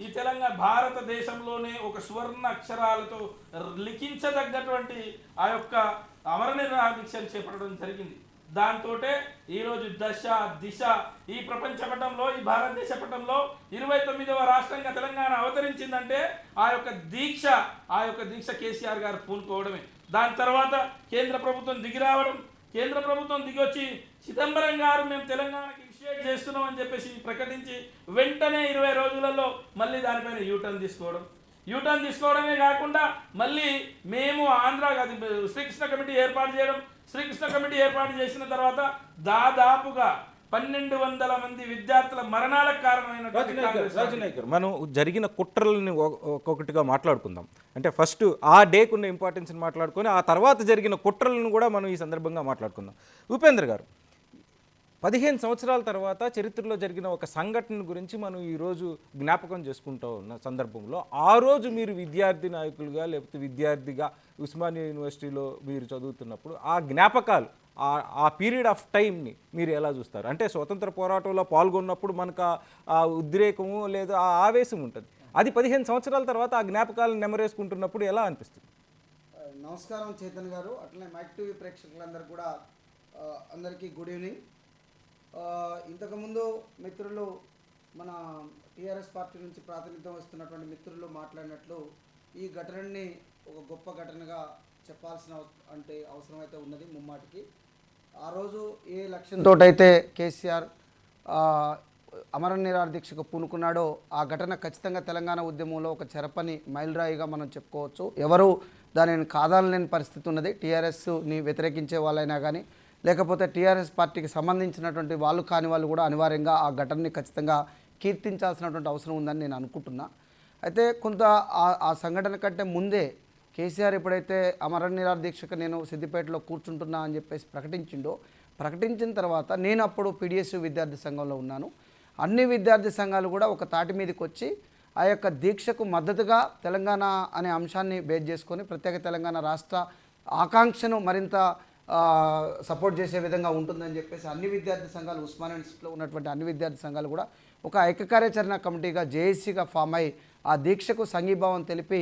ఈ తెలంగాణ భారతదేశంలోనే ఒక సువర్ణ అక్షరాలతో లిఖించదగ్గటువంటి ఆ యొక్క అమరనిరాహార దీక్షలు చేపట్టడం జరిగింది. దాంతోటే ఈరోజు దశ దిశ ఈ ప్రపంచ పటంలో, ఈ భారతదేశ పటంలో 29వ రాష్ట్రంగా తెలంగాణ అవతరించిందంటే ఆ యొక్క దీక్ష కేసీఆర్ గారు పూనుకోవడమే. దాని తర్వాత కేంద్ర ప్రభుత్వం దిగి రావడం, కేంద్ర ప్రభుత్వం దిగొచ్చి చిదంబరం గారు మేము తెలంగాణకి ఇనిషియేట్ చేస్తున్నాం అని చెప్పేసి ప్రకటించి వెంటనే 20 రోజులలో మళ్ళీ దానిపైన యూటర్న్ తీసుకోవడమే కాకుండా మళ్ళీ మేము ఆంధ్ర శ్రీకృష్ణ కమిటీ ఏర్పాటు చేయడం, శ్రీకృష్ణ కమిటీ ఏర్పాటు చేసిన తర్వాత దాదాపుగా 1200 మంది విద్యార్థుల మరణాలకు కారణమైన మనం జరిగిన కుట్రలని ఒక్కొక్కటిగా మాట్లాడుకుందాం. అంటే ఫస్ట్ ఆ డేకున్న ఇంపార్టెన్స్ని మాట్లాడుకొని ఆ తర్వాత జరిగిన కుట్రలను కూడా మనం ఈ సందర్భంగా మాట్లాడుకుందాం. ఉపేంద్ర గారు, 15 సంవత్సరాల తర్వాత చరిత్రలో జరిగిన ఒక సంఘటన గురించి మనం ఈరోజు జ్ఞాపకం చేసుకుంటూ ఉన్న సందర్భంలో ఆ రోజు మీరు విద్యార్థి నాయకులుగా లేకపోతే విద్యార్థిగా ఉస్మానియా యూనివర్సిటీలో మీరు చదువుతున్నప్పుడు ఆ జ్ఞాపకాలు, ఆ పీరియడ్ ఆఫ్ టైంని మీరు ఎలా చూస్తారు? అంటే స్వతంత్ర పోరాటంలో పాల్గొన్నప్పుడు మనకు ఆ ఉద్రేకము లేదా ఆ ఆవేశం ఉంటుంది. అది 15 సంవత్సరాల తర్వాత ఆ జ్ఞాపకాలను నెమరేసుకుంటున్నప్పుడు ఎలా అనిపిస్తుంది? నమస్కారం చేతన్ గారు, అట్లనే మైక్ టీవీ ప్రేక్షకులందరూ కూడా అందరికీ గుడ్ ఈవినింగ్. ఇంతకుముందు మిత్రులు, మన టీఆర్ఎస్ పార్టీ నుంచి ప్రాతినిధ్యం వస్తున్నటువంటి మిత్రులు మాట్లాడినట్లు ఈ ఘటనని ఒక గొప్ప ఘటనగా చెప్పాల్సిన అవసరం అయితే ఉన్నది ముమ్మాటికి. ఆ రోజు ఏ లక్ష్యంతో అయితే కేసీఆర్ అమర నిరాహార దీక్షకు పూనుకున్నాడో ఆ ఘటన ఖచ్చితంగా తెలంగాణ ఉద్యమంలో ఒక చెరపని మైలురాయిగా మనం చెప్పుకోవచ్చు. ఎవరు దానిని కాదాలలేని పరిస్థితి ఉన్నది. టీఆర్ఎస్ని వ్యతిరేకించే వాళ్ళైనా కానీ, లేకపోతే టీఆర్ఎస్ పార్టీకి సంబంధించినటువంటి వాళ్ళు కాని వాళ్ళు కూడా అనివార్యంగా ఆ ఘటనని ఖచ్చితంగా కీర్తించాల్సినటువంటి అవసరం ఉందని నేను అనుకుంటున్నా. అయితే కొంత ఆ సంఘటన కంటే ముందే కేసీఆర్ ఎప్పుడైతే అమర నిరాహార దీక్షకు నేను సిద్దిపేటలో కూర్చుంటున్నా అని చెప్పేసి ప్రకటించిన తర్వాత నేను అప్పుడు పీడిఎస్ విద్యార్థి సంఘంలో ఉన్నాను. అన్ని విద్యార్థి సంఘాలు కూడా ఒక తాటి మీదకి వచ్చి ఆ యొక్క దీక్షకు మద్దతుగా తెలంగాణ అనే అంశాన్ని బేస్ చేసుకొని ప్రత్యేక తెలంగాణ రాష్ట్ర ఆకాంక్షను మరింత సపోర్ట్ చేసే విధంగా ఉంటుందని చెప్పేసి అన్ని విద్యార్థి సంఘాలు, ఉస్మానియా యూనివర్సిటీలో ఉన్నటువంటి అన్ని విద్యార్థి సంఘాలు కూడా ఒక ఐక్యకార్యాచరణ కమిటీగా జేఏసీగా ఫామ్ అయి ఆ దీక్షకు సంఘీభావం తెలిపి,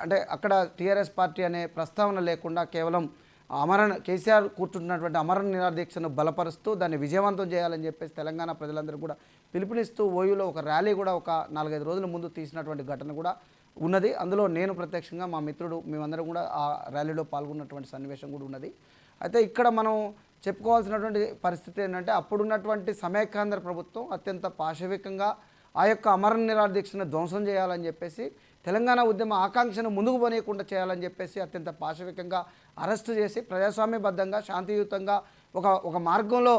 అంటే అక్కడ టీఆర్ఎస్ పార్టీ అనే ప్రస్తావన లేకుండా కేవలం కేసీఆర్ కూర్చుంటున్నటువంటి అమర నిరాహార దీక్షను బలపరుస్తూ దాన్ని విజయవంతం చేయాలని చెప్పేసి తెలంగాణ ప్రజలందరూ కూడా పిలుపునిస్తూ ఓయూలో ఒక ర్యాలీ కూడా ఒక 4-5 రోజుల ముందు తీసినటువంటి ఘటన కూడా ఉన్నది. అందులో నేను ప్రత్యక్షంగా, మా మిత్రుడు, మేమందరం కూడా ఆ ర్యాలీలో పాల్గొన్నటువంటి సన్నివేశం కూడా ఉన్నది. అయితే ఇక్కడ మనం చెప్పుకోవాల్సినటువంటి పరిస్థితి ఏంటంటే, అప్పుడున్నటువంటి సమైక్యాంధ్ర ప్రభుత్వం అత్యంత పాశవికంగా ఆ యొక్క అమర నిరాహార దీక్షను ధ్వంసం చేయాలని చెప్పేసి, తెలంగాణ ఉద్యమ ఆకాంక్షను ముందుకు పోనీయకుండా చేయాలని చెప్పేసి అత్యంత పాశవికంగా అరెస్టు చేసి ప్రజాస్వామ్యబద్ధంగా శాంతియుతంగా ఒక మార్గంలో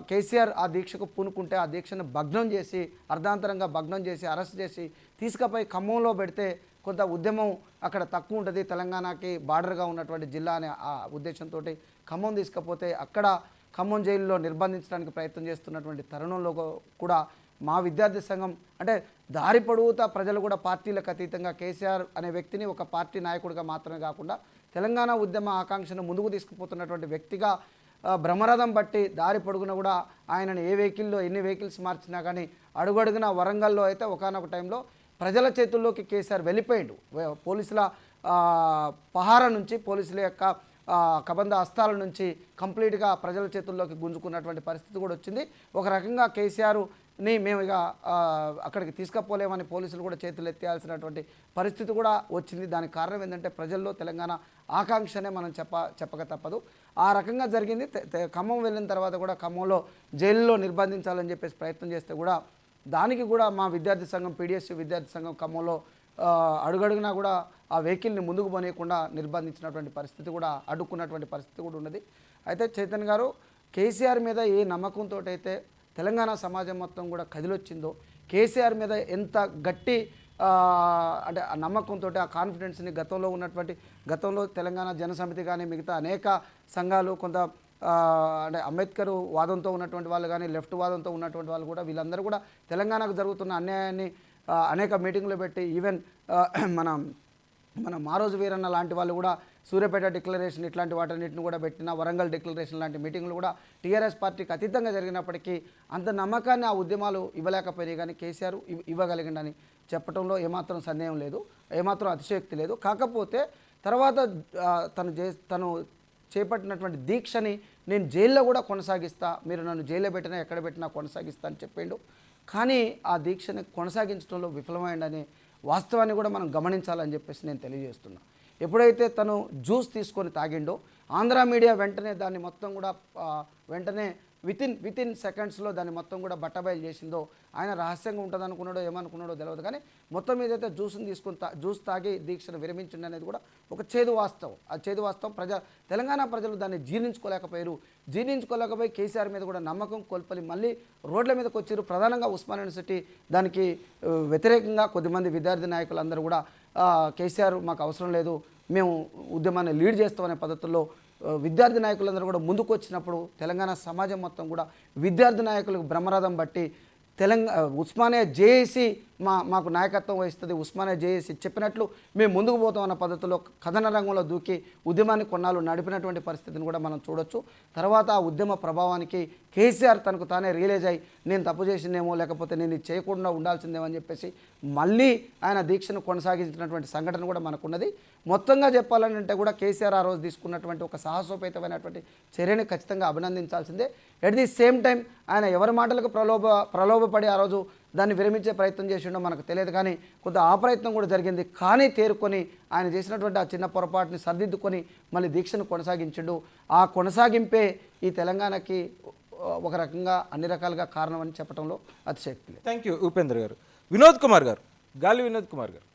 కేసీఆర్ ఆ దీక్షకు పూనుకుంటే ఆ దీక్షను అర్ధాంతరంగా భగ్నం చేసి అరెస్ట్ చేసి తీసుకుపోయి ఖమ్మంలో పెడితే కొంత ఉద్యమం అక్కడ తక్కువ ఉంటుంది, తెలంగాణకి బార్డర్గా ఉన్నటువంటి జిల్లా అనే ఆ ఉద్దేశంతో ఖమ్మం తీసుకపోతే అక్కడ ఖమ్మం జైలులో నిర్బంధించడానికి ప్రయత్నం చేస్తున్నటువంటి తరుణంలో కూడా మా విద్యార్థి సంఘం, అంటే దారి పొడవుతా ప్రజలు కూడా పార్టీలకు అతీతంగా కేసీఆర్ అనే వ్యక్తిని ఒక పార్టీ నాయకుడిగా మాత్రమే కాకుండా తెలంగాణ ఉద్యమ ఆకాంక్షను ముందుకు తీసుకుపోతున్నటువంటి వ్యక్తిగా బ్రహ్మరథం బట్టి దారి పొడుగున కూడా ఆయనను ఎన్ని వెహికల్స్ మార్చినా కానీ అడుగడుగున వరంగల్లో అయితే ఒకానొక టైంలో ప్రజల చేతుల్లోకి కేసీఆర్ వెళ్ళిపోయాడు. పోలీసుల పహార నుంచి, పోలీసుల యొక్క కబంధ హస్తాల నుంచి కంప్లీట్గా ప్రజల చేతుల్లోకి గుంజుకున్నటువంటి పరిస్థితి కూడా వచ్చింది. ఒక రకంగా కేసీఆర్ని మేము ఇక అక్కడికి తీసుకుపోలేమని పోలీసులు కూడా చేతులు ఎత్తేయాల్సినటువంటి పరిస్థితి కూడా వచ్చింది. దానికి కారణం ఏంటంటే ప్రజల్లో తెలంగాణ ఆకాంక్షనే మనం చెప్పక తప్పదు. ఆ రకంగా జరిగింది. ఖమ్మం వెళ్ళిన తర్వాత కూడా ఖమ్మంలో జైల్లో నిర్బంధించాలని చెప్పేసి ప్రయత్నం చేస్తే కూడా దానికి కూడా మా విద్యార్థి సంఘం, పీడిఎస్ విద్యార్థి సంఘం ఖమ్మంలో అడుగడుగునా కూడా ఆ వెహికల్ని ముందుకు పోనీయకుండా నిర్బంధించినటువంటి పరిస్థితి కూడా, అడ్డుకున్నటువంటి పరిస్థితి కూడా ఉన్నది. అయితే చైతన్ గారు, కేసీఆర్ మీద ఏ నమ్మకంతో అయితే తెలంగాణ సమాజం మొత్తం కూడా కదిలొచ్చిందో, కేసీఆర్ మీద ఎంత గట్టి అంటే ఆ నమ్మకంతో, ఆ కాన్ఫిడెన్స్ని గతంలో తెలంగాణ జనసమితి కానీ మిగతా అనేక సంఘాలు, కొంత అంటే అంబేద్కర్ వాదంతో ఉన్నటువంటి వాళ్ళు కానీ, లెఫ్ట్ వాదంతో ఉన్నటువంటి వాళ్ళు కూడా, వీళ్ళందరూ కూడా తెలంగాణకు జరుగుతున్న అన్యాయాన్ని అనేక మీటింగ్లు పెట్టి, ఈవెన్ మన మారోజు వీరన్న లాంటి వాళ్ళు కూడా సూర్యాపేట డిక్లరేషన్ ఇట్లాంటి వాటన్నిటిని కూడా పెట్టిన, వరంగల్ డిక్లరేషన్ లాంటి మీటింగ్లు కూడా టీఆర్ఎస్ పార్టీకి అతీతంగా జరిగినప్పటికీ అంత నమ్మకాన్ని ఆ ఉద్యమాలు ఇవ్వలేకపోయినాయి. కానీ కేసీఆర్ ఇవ్వగలిగిండని చెప్పడంలో ఏమాత్రం సందేహం లేదు, ఏమాత్రం అతిశయోక్తి లేదు. కాకపోతే తర్వాత తను చేపట్టినటువంటి దీక్షని నేను జైల్లో కూడా కొనసాగిస్తా, మీరు నన్ను జైల్లో పెట్టినా ఎక్కడ పెట్టినా కొనసాగిస్తా అని చెప్పిండు. కానీ ఆ దీక్షని కొనసాగించడంలో విఫలమైందనే వాస్తవాన్ని కూడా మనం గమనించాలని చెప్పేసి నేను తెలియజేస్తున్నా. ఎప్పుడైతే తను జ్యూస్ తీసుకొని తాగిండో ఆంధ్ర మీడియా వెంటనే దాన్ని మొత్తం కూడా వెంటనే వితిన్ సెకండ్స్లో దాన్ని మొత్తం కూడా బట్టబయలు చేసిందో, ఆయన రహస్యంగా ఉంటుంది అనుకున్నాడో ఏమనుకున్నాడో తెలియదు. కానీ మొత్తం మీదైతే జ్యూస్ తాగి దీక్షను విరమించండి అనేది కూడా ఒక చేదు వాస్తవం. ఆ చేదు వాస్తవం తెలంగాణ ప్రజలు దాన్ని జీర్ణించుకోలేకపోయి కేసీఆర్ మీద కూడా నమ్మకం కోల్పలి మళ్ళీ రోడ్ల మీదకి వచ్చారు. ప్రధానంగా ఉస్మానియా యూనివర్సిటీ దానికి వ్యతిరేకంగా కొద్దిమంది విద్యార్థి నాయకులందరూ కూడా కేసీఆర్ మాకు అవసరం లేదు, మేము ఉద్యమాన్ని లీడ్ చేస్తామనే పద్ధతుల్లో విద్యార్థి నాయకులందరూ కూడా ముందుకు వచ్చినప్పుడు తెలంగాణ సమాజం మొత్తం కూడా విద్యార్థి నాయకులకు బ్రహ్మరథం బట్టి ఉస్మానియా జేఏసీ మాకు నాయకత్వం వహిస్తుంది, ఉస్మానియా జేఏసీ చెప్పినట్లు మేము ముందుకు పోతాం అన్న పద్ధతిలో కథన రంగంలో దూకి ఉద్యమాన్ని కొన్నాళ్ళు నడిపినటువంటి పరిస్థితిని కూడా మనం చూడొచ్చు. తర్వాత ఆ ఉద్యమ ప్రభావానికి కేసీఆర్ తనకు తానే రియలైజ్ అయ్యి నేను తప్పు చేసిందేమో, లేకపోతే నేను ఇది చేయకుండా ఉండాల్సిందేమో అని చెప్పేసి మళ్ళీ ఆయన దీక్షను కొనసాగించినటువంటి సంఘటన కూడా మనకున్నది. మొత్తంగా చెప్పాలంటే కూడా కేసీఆర్ ఆ రోజు తీసుకున్నటువంటి ఒక సాహసోపేతమైనటువంటి చర్యని ఖచ్చితంగా అభినందించాల్సిందే. ఎట్ ది సేమ్ టైం ఆయన ఎవరి మాటలకు ప్రలోభపడి ఆ రోజు దాన్ని విరమించే ప్రయత్నం చేసిండో మనకు తెలియదు. కానీ కొంత ఆ ప్రయత్నం కూడా జరిగింది. కానీ తేరుకొని ఆయన చేసినటువంటి ఆ చిన్న పొరపాటుని సరిదిద్దుకొని మళ్ళీ దీక్షను కొనసాగించిండు. ఆ కొనసాగింపే ఈ తెలంగాణకి ఒక రకంగా అన్ని రకాలుగా కారణం అని చెప్పడంలో అతిశక్తి లేదు. థ్యాంక్ యూ ఉపేంద్ర గారు. వినోద్ కుమార్ గారు, గాలి వినోద్ కుమార్ గారు,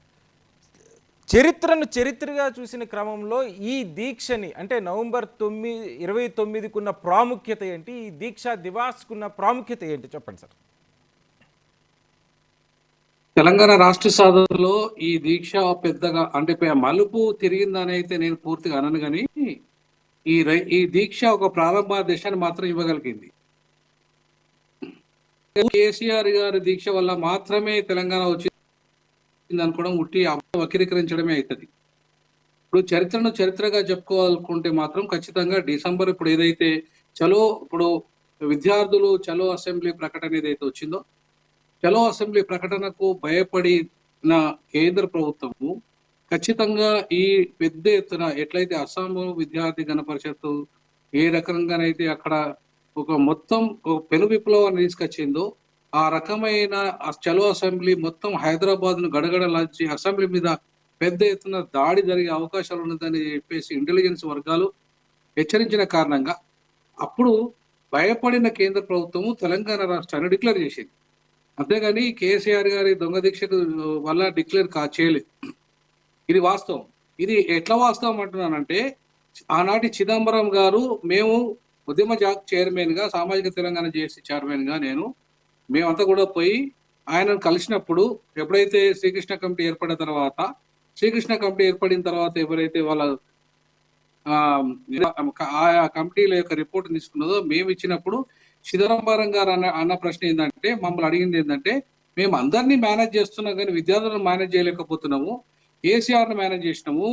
చరిత్రగా చూసిన క్రమంలో ఈ దీక్షని అంటే నవంబర్ 29కున్న ప్రాముఖ్యత ఏంటి, ఈ దీక్షా దివాస్కున్న ప్రాముఖ్యత ఏంటి చెప్పండి సార్. తెలంగాణ రాష్ట్ర సాధనలో ఈ దీక్ష పెద్దగా అంటే మలుపు తిరిగిందని అయితే నేను పూర్తిగా అనను, కానీ ఈ దీక్ష ఒక ప్రారంభ దశని మాత్రం ఇవ్వగలిగింది. కేసీఆర్ గారి దీక్ష వల్ల మాత్రమే తెలంగాణ వచ్చింది అనుకోవడం ఉట్టి వక్రీకరించడమే అవుతుంది. ఇప్పుడు చరిత్రగా చెప్పుకోవాలనుకుంటే మాత్రం ఖచ్చితంగా డిసెంబర్ ఇప్పుడు ఏదైతే ఇప్పుడు విద్యార్థులు చలో అసెంబ్లీ ప్రకటన ఏదైతే వచ్చిందో, చలో అసెంబ్లీ ప్రకటనకు భయపడిన కేంద్ర ప్రభుత్వము ఖచ్చితంగా ఈ పెద్ద ఎత్తున ఎట్లయితే అస్సాం విద్యార్థి గణ పరిషత్తు ఏ రకంగానైతే అక్కడ మొత్తం పెను విప్లవాన్ని తీసుకొచ్చిందో, ఆ రకమైన చలో అసెంబ్లీ మొత్తం హైదరాబాద్ ను గడగడలాంచి అసెంబ్లీ మీద పెద్ద ఎత్తున దాడి జరిగే అవకాశాలు ఉన్నదని చెప్పేసి ఇంటెలిజెన్స్ వర్గాలు హెచ్చరించిన కారణంగా అప్పుడు భయపడిన కేంద్ర ప్రభుత్వము తెలంగాణ రాష్ట్రాన్ని డిక్లేర్ చేసింది. అంతేగాని కేసీఆర్ గారి దొంగ దీక్షకు వల్ల డిక్లేర్ చేయలేదు. ఇది వాస్తవం. ఇది ఎట్లా వాస్తవం అంటున్నానంటే, ఆనాటి చిదంబరం గారు మేము ఉద్యమ చైర్మన్ గా, సామాజిక తెలంగాణ జేఏసీ చైర్మన్ గా మేమంతా కూడా పోయి ఆయనను కలిసినప్పుడు, ఎప్పుడైతే శ్రీకృష్ణ కమిటీ ఏర్పడిన తర్వాత ఎవరైతే వాళ్ళ ఆయా కమిటీల యొక్క రిపోర్ట్ తీసుకున్నదో మేము ఇచ్చినప్పుడు చిదంబరం గారు అన్న ప్రశ్న ఏంటంటే, మమ్మల్ని అడిగింది ఏంటంటే, మేము అందరినీ మేనేజ్ చేస్తున్నాం కానీ విద్యార్థులను మేనేజ్ చేయలేకపోతున్నాము, కేసీఆర్ ను మేనేజ్ చేసినాము,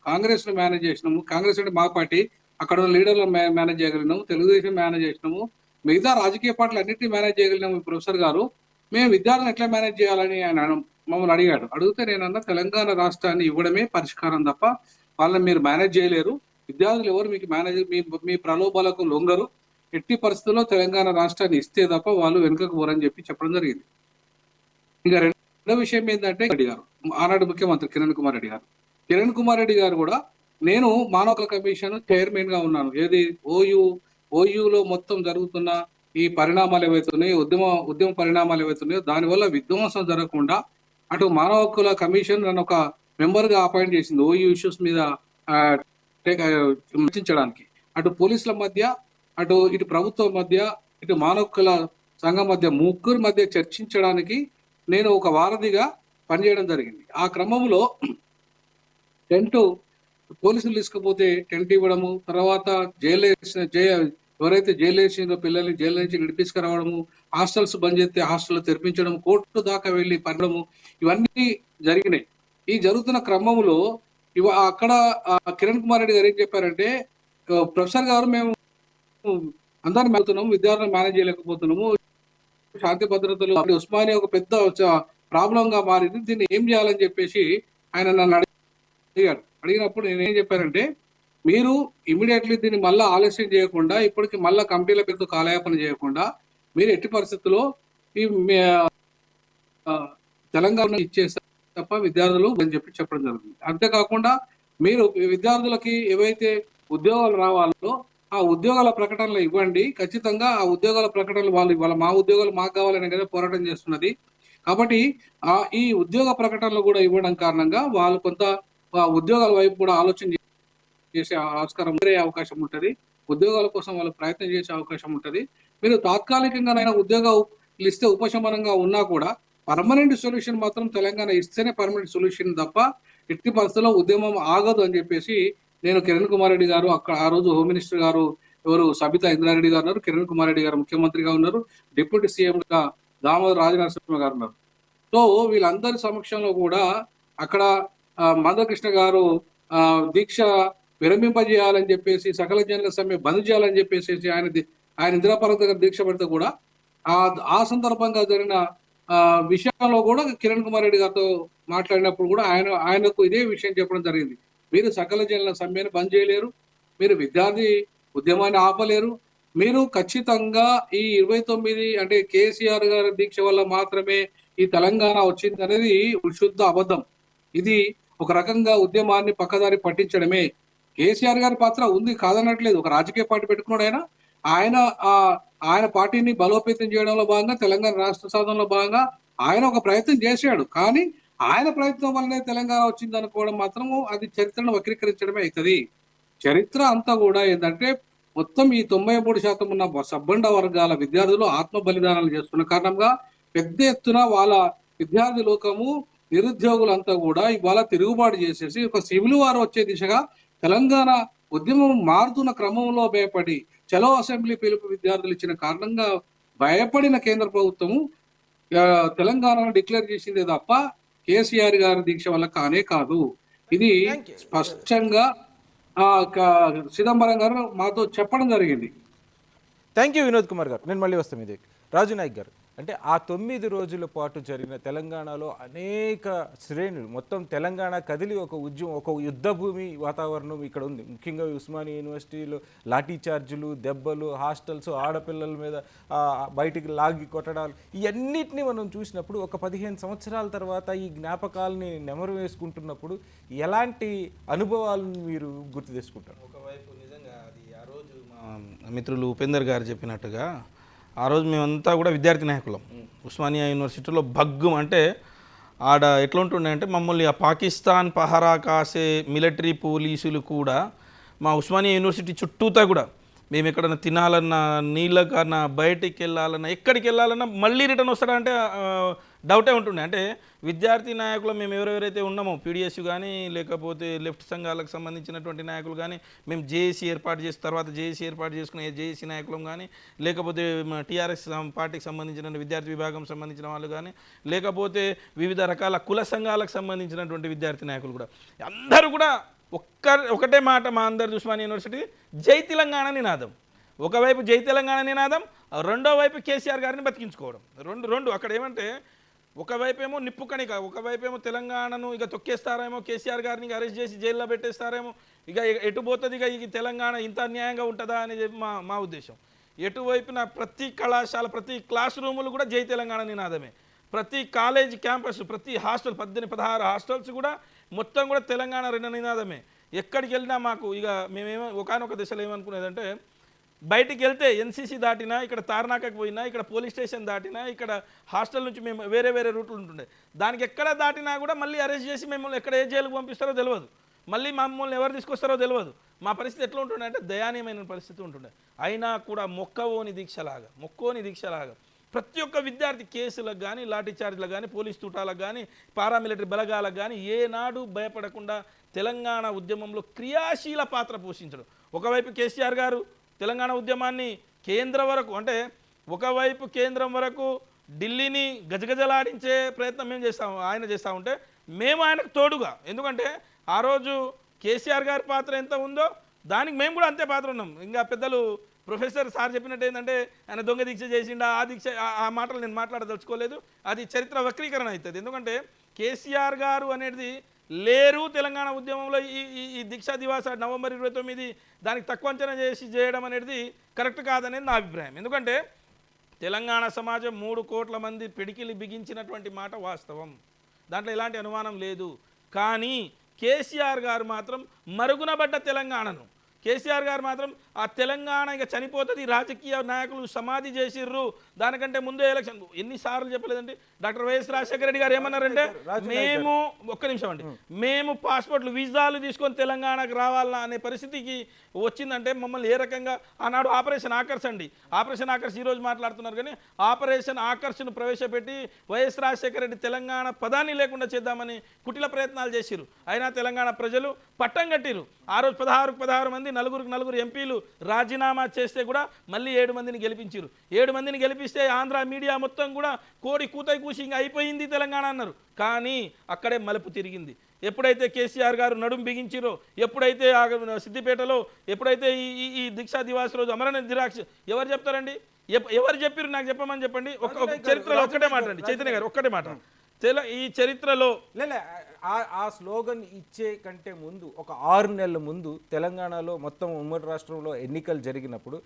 కాంగ్రెస్ ను మేనేజ్ చేసినాము, కాంగ్రెస్ అంటే మా పార్టీ, అక్కడ ఉన్న లీడర్లను మేనేజ్ చేయగలిగినాము, తెలుగుదేశం మేనేజ్ చేసినాము, మిగతా రాజకీయ పార్టీలు అన్నింటినీ మేనేజ్ చేయగలిగినాము ప్రొఫెసర్ గారు, మేము విద్యార్థులను ఎట్లా మేనేజ్ చేయాలని ఆయన మమ్మల్ని అడిగాడు. అడిగితే నేనన్నా తెలంగాణ రాష్ట్రాన్ని ఇవ్వడమే పరిష్కారం తప్ప వాళ్ళని మీరు మేనేజ్ చేయలేరు, విద్యార్థులు ఎవరు మీకు మేనేజ్ మీ ప్రలోభాలకు లొంగరు, ఎట్టి పరిస్థితుల్లో తెలంగాణ రాష్ట్రాన్ని ఇస్తే తప్ప వాళ్ళు వెనుకకు పోరని చెప్పడం జరిగింది. ఇంకా రెండో విషయం ఏంటంటే, రెడ్డి గారు ఆనాడు ముఖ్యమంత్రి కిరణ్ కుమార్ రెడ్డి గారు కూడా, నేను మానవ హక్కుల కమిషన్ చైర్మన్ గా ఉన్నాను, ఏది ఓయూలో మొత్తం జరుగుతున్న ఈ పరిణామాలు ఏవైతున్నాయో, ఉద్యమ పరిణామాలు ఏవైతున్నాయో దానివల్ల విధ్వంసం జరగకుండా అటు మానవ హక్కుల కమిషన్ నన్ను ఒక మెంబర్ గా అపాయింట్ చేసింది ఓయూ ఇష్యూస్ మీద చర్చించడానికి. అటు పోలీసుల మధ్య, ఇటు ప్రభుత్వం మధ్య, ఇటు మానవ హక్కుల సంఘం మధ్య, ముగ్గురు మధ్య చర్చించడానికి నేను ఒక వారధిగా పనిచేయడం జరిగింది. ఆ క్రమంలో పోలీసులు తీసుకుపోతే టెంట్ ఇవ్వడము, తర్వాత ఎవరైతే జైలు వేసిందో పిల్లల్ని జైలు నుంచి విడిపించుకురావడము, హాస్టల్స్ బంద్ చేస్తే హాస్టల్ తెరిపించడం, కోర్టు దాకా వెళ్ళి పడడము, ఇవన్నీ జరిగినాయి. ఈ జరుగుతున్న క్రమంలో అక్కడ కిరణ్ కుమార్ రెడ్డి గారు ఏం చెప్పారంటే, ప్రొఫెసర్ గారు మేము అందరిని వెళ్తున్నాము, విద్యార్థులను మేనేజ్ చేయలేకపోతున్నాము, శాంతి భద్రతలు ఉస్మానియా ఒక పెద్ద ప్రాబ్లం గా మారింది, దీన్ని ఏం చేయాలని చెప్పేసి ఆయన నన్ను అడిగాడు. అడిగినప్పుడు నేను ఏం చెప్పానంటే, మీరు ఇమీడియట్లీ దీన్ని మళ్ళీ ఆలస్యం చేయకుండా, ఇప్పటికి మళ్ళీ కమిటీల పేరుతో కాలయాపన చేయకుండా, మీరు ఎట్టి పరిస్థితుల్లో ఈ తెలంగాణ ఇచ్చేస్తారు తప్ప విద్యార్థులు అని చెప్పడం జరుగుతుంది. అంతేకాకుండా మీరు విద్యార్థులకి ఏవైతే ఉద్యోగాలు రావాలో ఆ ఉద్యోగాల ప్రకటనలు ఇవ్వండి. ఖచ్చితంగా ఆ ఉద్యోగాల ప్రకటనలు వాళ్ళ మా ఉద్యోగాలు మాకు కావాలని కదా పోరాటం చేస్తున్నది. కాబట్టి ఈ ఉద్యోగ ప్రకటనలు కూడా ఇవ్వడం కారణంగా వాళ్ళు కొంత ఉద్యోగాల వైపు కూడా ఆలోచన చేసే ఆస్కారం అవకాశం ఉంటుంది. ఉద్యోగాల కోసం వాళ్ళు ప్రయత్నం చేసే అవకాశం ఉంటుంది. మీరు తాత్కాలికంగానైనా ఉద్యోగాలు ఇస్తే ఉపశమనంగా ఉన్నా కూడా పర్మనెంట్ సొల్యూషన్ మాత్రం తెలంగాణ ఇస్తేనే పర్మనెంట్ సొల్యూషన్ తప్ప ఎట్టి పరిస్థితుల్లో ఉద్యమం ఆగదు అని చెప్పేసి నేను కిరణ్ కుమార్ రెడ్డి గారు, అక్కడ ఆ రోజు హోమ్ మినిస్టర్ గారు ఎవరు సబితా ఇంద్రారెడ్డి గారు ఉన్నారు, కిరణ్ కుమార్ రెడ్డి గారు ముఖ్యమంత్రిగా ఉన్నారు, డిప్యూటీ సీఎం గా దామోదర్ రాజనరసింహ గారు ఉన్నారు. సో వీళ్ళందరి సమక్షంలో కూడా అక్కడ మందకృష్ణ గారు దీక్ష విరమింపజేయాలని చెప్పేసి, సకల జనుల సమ్మె బంద్ చేయాలని చెప్పేసి ఆయన ఇందిరాపార్క్ దగ్గర దీక్ష పెడితే కూడా ఆ సందర్భంగా జరిగిన విషయంలో కూడా కిరణ్ కుమార్ రెడ్డి గారితో మాట్లాడినప్పుడు కూడా ఆయనకు ఇదే విషయం చెప్పడం జరిగింది. మీరు సకల జనుల సమ్మెను బంద్ చేయలేరు, మీరు విద్యార్థి ఉద్యమాన్ని ఆపలేరు, మీరు ఖచ్చితంగా ఈ 29 అంటే కేసీఆర్ గారి దీక్ష వల్ల మాత్రమే ఈ తెలంగాణ వచ్చింది అనేది శుద్ధ అబద్ధం. ఇది ఒక రకంగా ఉద్యమాన్ని పక్కదారి పట్టించడమే. కేసీఆర్ గారి పాత్ర ఉంది, కాదనట్లేదు. ఒక రాజకీయ పార్టీ పెట్టుకున్నాడు ఆయన పార్టీని బలోపేతం చేయడంలో భాగంగా, తెలంగాణ రాష్ట్ర సాధనలో భాగంగా ఆయన ఒక ప్రయత్నం చేశాడు. కానీ ఆయన ప్రయత్నం వల్లనే తెలంగాణ వచ్చింది అనుకోవడం మాత్రము అది చరిత్రను వక్రీకరించడమే అవుతుంది. చరిత్ర అంతా కూడా ఏంటంటే మొత్తం ఈ 93% ఉన్న సబ్బండ వర్గాల విద్యార్థులు ఆత్మ బలిదానాలు చేస్తున్న కారణంగా పెద్ద ఎత్తున వాళ్ళ విద్యార్థి లోకము, నిరుద్యోగులంతా కూడా ఇవాళ తిరుగుబాటు చేసేసి ఒక సివిల్ వార్ వచ్చే దిశగా తెలంగాణ ఉద్యమం మారుతున్న క్రమంలో భయపడి చలో అసెంబ్లీ పిలుపు విద్యార్థులు ఇచ్చిన కారణంగా భయపడిన కేంద్ర ప్రభుత్వము తెలంగాణను డిక్లేర్ చేసిందే తప్ప కేసీఆర్ గారి దీక్ష వల్ల కానే కాదు. ఇది స్పష్టంగా చిదంబరం గారు మాతో చెప్పడం జరిగింది. థ్యాంక్ యూ వినోద్ కుమార్ గారు. నేను మళ్ళీ వస్తాను ఇది రాజు నాయక్ గారు. అంటే ఆ 9 రోజుల పాటు జరిగిన తెలంగాణలో అనేక శ్రేణులు, మొత్తం తెలంగాణ కదిలి ఒక ఉద్యమం, ఒక యుద్ధ భూమి వాతావరణం ఇక్కడ ఉంది. ముఖ్యంగా ఉస్మానియా యూనివర్సిటీలో లాఠీ చార్జులు, దెబ్బలు, హాస్టల్స్, ఆడపిల్లల మీద బయటికి లాగి కొట్టడాలు, ఇవన్నిటిని మనం చూసినప్పుడు ఒక 15 సంవత్సరాల తర్వాత ఈ జ్ఞాపకాలని నెమరు వేసుకుంటున్నప్పుడు ఎలాంటి అనుభవాలను మీరు గుర్తు తెచ్చుకుంటారు? ఒకవైపు నిజంగా అది ఆ రోజు మా మిత్రులు ఉపేందర్ గారు చెప్పినట్టుగా ఆ రోజు మేమంతా కూడా విద్యార్థి నాయకులం. ఉస్మానియా యూనివర్సిటీలో భగ్గం అంటే ఆడ ఎట్లా ఉంటుండే అంటే మమ్మల్ని ఆ పాకిస్తాన్ పహరా కాసే మిలిటరీ పోలీసులు కూడా మా ఉస్మానియా యూనివర్సిటీ చుట్టూతా కూడా మేము ఎక్కడన్నా తినాలన్నా, నీళ్ళకన్నా, బయటికి వెళ్ళాలన్నా, ఎక్కడికి వెళ్ళాలన్నా మళ్ళీ రిటర్న్ వస్తాడా అంటే డౌటే ఉంటుండే. అంటే విద్యార్థి నాయకులు మేము ఎవరెవరైతే ఉన్నామో, పీడిఎస్ కానీ లేకపోతే లెఫ్ట్ సంఘాలకు సంబంధించినటువంటి నాయకులు కానీ, మేము జేఏసీ ఏర్పాటు చేసిన తర్వాత జేఏసీ ఏర్పాటు చేసుకునే జేఏసీ నాయకులం కానీ, లేకపోతే టీఆర్ఎస్ పార్టీకి సంబంధించిన విద్యార్థి విభాగం సంబంధించిన వాళ్ళు కానీ, లేకపోతే వివిధ రకాల కుల సంఘాలకు సంబంధించినటువంటి విద్యార్థి నాయకులు కూడా అందరూ కూడా ఒకటే మాట మా అందరు ఉస్మానియా యూనివర్సిటీ జై తెలంగాణ నినాదం. ఒకవైపు జై తెలంగాణ నినాదం, రెండో వైపు కేసీఆర్ గారిని బతికించుకోవడం. రెండు అక్కడ ఏమంటే ఒకవైపేమో నిప్పు కణిక, ఒకవైపేమో తెలంగాణను ఇక తొక్కేస్తారేమో, కేసీఆర్ గారిని అరెస్ట్ చేసి జైల్లో పెట్టేస్తారేమో, ఇక ఎటు పోతుంది, ఇక ఈ తెలంగాణ ఇంత అన్యాయంగా ఉంటుందా అనేది మా ఉద్దేశం. ఎటువైపున ప్రతి కళాశాల, ప్రతి క్లాస్ రూములు కూడా జై తెలంగాణ నినాదమే. ప్రతి కాలేజ్ క్యాంపస్, ప్రతి హాస్టల్ 16 హాస్టల్స్ కూడా మొత్తం కూడా తెలంగాణ నినాదమే. ఎక్కడికి వెళ్ళినా మాకు ఇక మేమేమో ఒకనొక దిశలో ఏమనుకునేదంటే, బయటికి వెళ్తే ఎన్సీసీ దాటినా, ఇక్కడ తార్నాకకు పోయినా, ఇక్కడ పోలీస్ స్టేషన్ దాటినా, ఇక్కడ హాస్టల్ నుంచి మేము వేరే రూట్లు ఉంటుండే, దానికి ఎక్కడ దాటినా కూడా మళ్ళీ అరెస్ట్ చేసి మిమ్మల్ని ఎక్కడ ఏ జైలుకు పంపిస్తారో తెలియదు, మళ్ళీ మమ్మల్ని ఎవరు తీసుకొస్తారో తెలియదు. మా పరిస్థితి ఎట్లా ఉంటుండే అంటే దయానీయమైన పరిస్థితి ఉంటుండే. అయినా కూడా మొక్కోని దీక్షలాగా ప్రతి ఒక్క విద్యార్థి కేసులకు కానీ, లాఠీ చార్జ్లకు కానీ, పోలీస్ తూటాలకు కానీ, పారామిలిటరీ బలగాలకు కానీ ఏనాడు భయపడకుండా తెలంగాణ ఉద్యమంలో క్రియాశీల పాత్ర పోషించడం. ఒకవైపు కేసీఆర్ గారు తెలంగాణ ఉద్యమాన్ని కేంద్రం వరకు, అంటే ఒకవైపు కేంద్రం వరకు ఢిల్లీని గజగజలాడించే ప్రయత్నం ఆయన చేస్తూ ఉంటే మేము ఆయనకు తోడుగా, ఎందుకంటే ఆ రోజు కేసీఆర్ గారి పాత్ర ఎంత ఉందో దానికి మేము కూడా అంతే పాత్ర ఉన్నాం. ఇంకా పెద్దలు ప్రొఫెసర్ సార్ చెప్పినట్టు ఏంటంటే ఆయన దొంగ దీక్ష చేసిండా ఆ దీక్ష ఆ మాటలు నేను మాట్లాడదలుచుకోలేదు. అది చరిత్ర వక్రీకరణ అవుతుంది. ఎందుకంటే కేసీఆర్ గారు అనేది లేరు తెలంగాణ ఉద్యమంలో. ఈ దీక్షా దివాస నవంబర్ 29 దానికి తక్కువ అంచనా చేయడం అనేది కరెక్ట్ కాదనేది నా అభిప్రాయం. ఎందుకంటే తెలంగాణ సమాజం 3 కోట్ల మంది పిడికిలి బిగించినటువంటి మాట వాస్తవం, దాంట్లో ఎలాంటి అనుమానం లేదు. కానీ కేసీఆర్ గారు మాత్రం మరుగునబడ్డ తెలంగాణను, కేసీఆర్ గారు మాత్రం ఆ తెలంగాణ ఇక చనిపోతుంది, రాజకీయ నాయకులు సమాధి చేసిర్రు, దానికంటే ముందే ఎలక్షన్ ఎన్నిసార్లు చెప్పలేదండి. డాక్టర్ వైఎస్ రాజశేఖర రెడ్డి గారు ఏమన్నారంటే మేము ఒక్క నిమిషం అండి, మేము పాస్పోర్ట్లు వీసాలు తీసుకొని తెలంగాణకు రావాలన్నా అనే పరిస్థితికి వచ్చిందంటే మమ్మల్ని ఏ రకంగా ఆనాడు ఆపరేషన్ ఆకర్ష్ అండి, ఆపరేషన్ ఆకర్ష్ ఈరోజు మాట్లాడుతున్నారు కానీ ఆపరేషన్ ఆకర్ష్ను ప్రవేశపెట్టి వైఎస్ రాజశేఖర రెడ్డి తెలంగాణ పదాన్ని లేకుండా చేద్దామని కుటిల ప్రయత్నాలు చేసిరు. అయినా తెలంగాణ ప్రజలు పట్టం కట్టిరు. ఆ రోజు 16 మంది 4 ఎంపీలు రాజీనామా చేస్తే కూడా మళ్ళీ 7 మందిని గెలిపించారు. 7 మందిని గెలిపిస్తే ఆంధ్ర మీడియా మొత్తం కూడా కోడి కూతై కూసి ఇంకా అయిపోయింది తెలంగాణ అన్నారు. కానీ అక్కడే మలుపు తిరిగింది. ఎప్పుడైతే కేసీఆర్ గారు నడుం బిగించిరో, ఎప్పుడైతే సిద్దిపేటలో ఎప్పుడైతే ఈ దీక్షా దివాస్ రోజు అమరణ దిరాక్ష ఎవరు చెప్తారండి, ఎవరు చెప్పారు నాకు చెప్పమని చెప్పండి. ఒక చరిత్రలో ఒక్కటే మాట అండి చైతన్య గారు, ఒక్కటే మాట. ఈ చరిత్రలో ఆ స్లోగన్ ఇచ్చే కంటే ముందు ఒక 6 నెలల ముందు తెలంగాణలో మొత్తం ఉమ్మడి రాష్ట్రంలో ఎన్నికలు జరిగినప్పుడు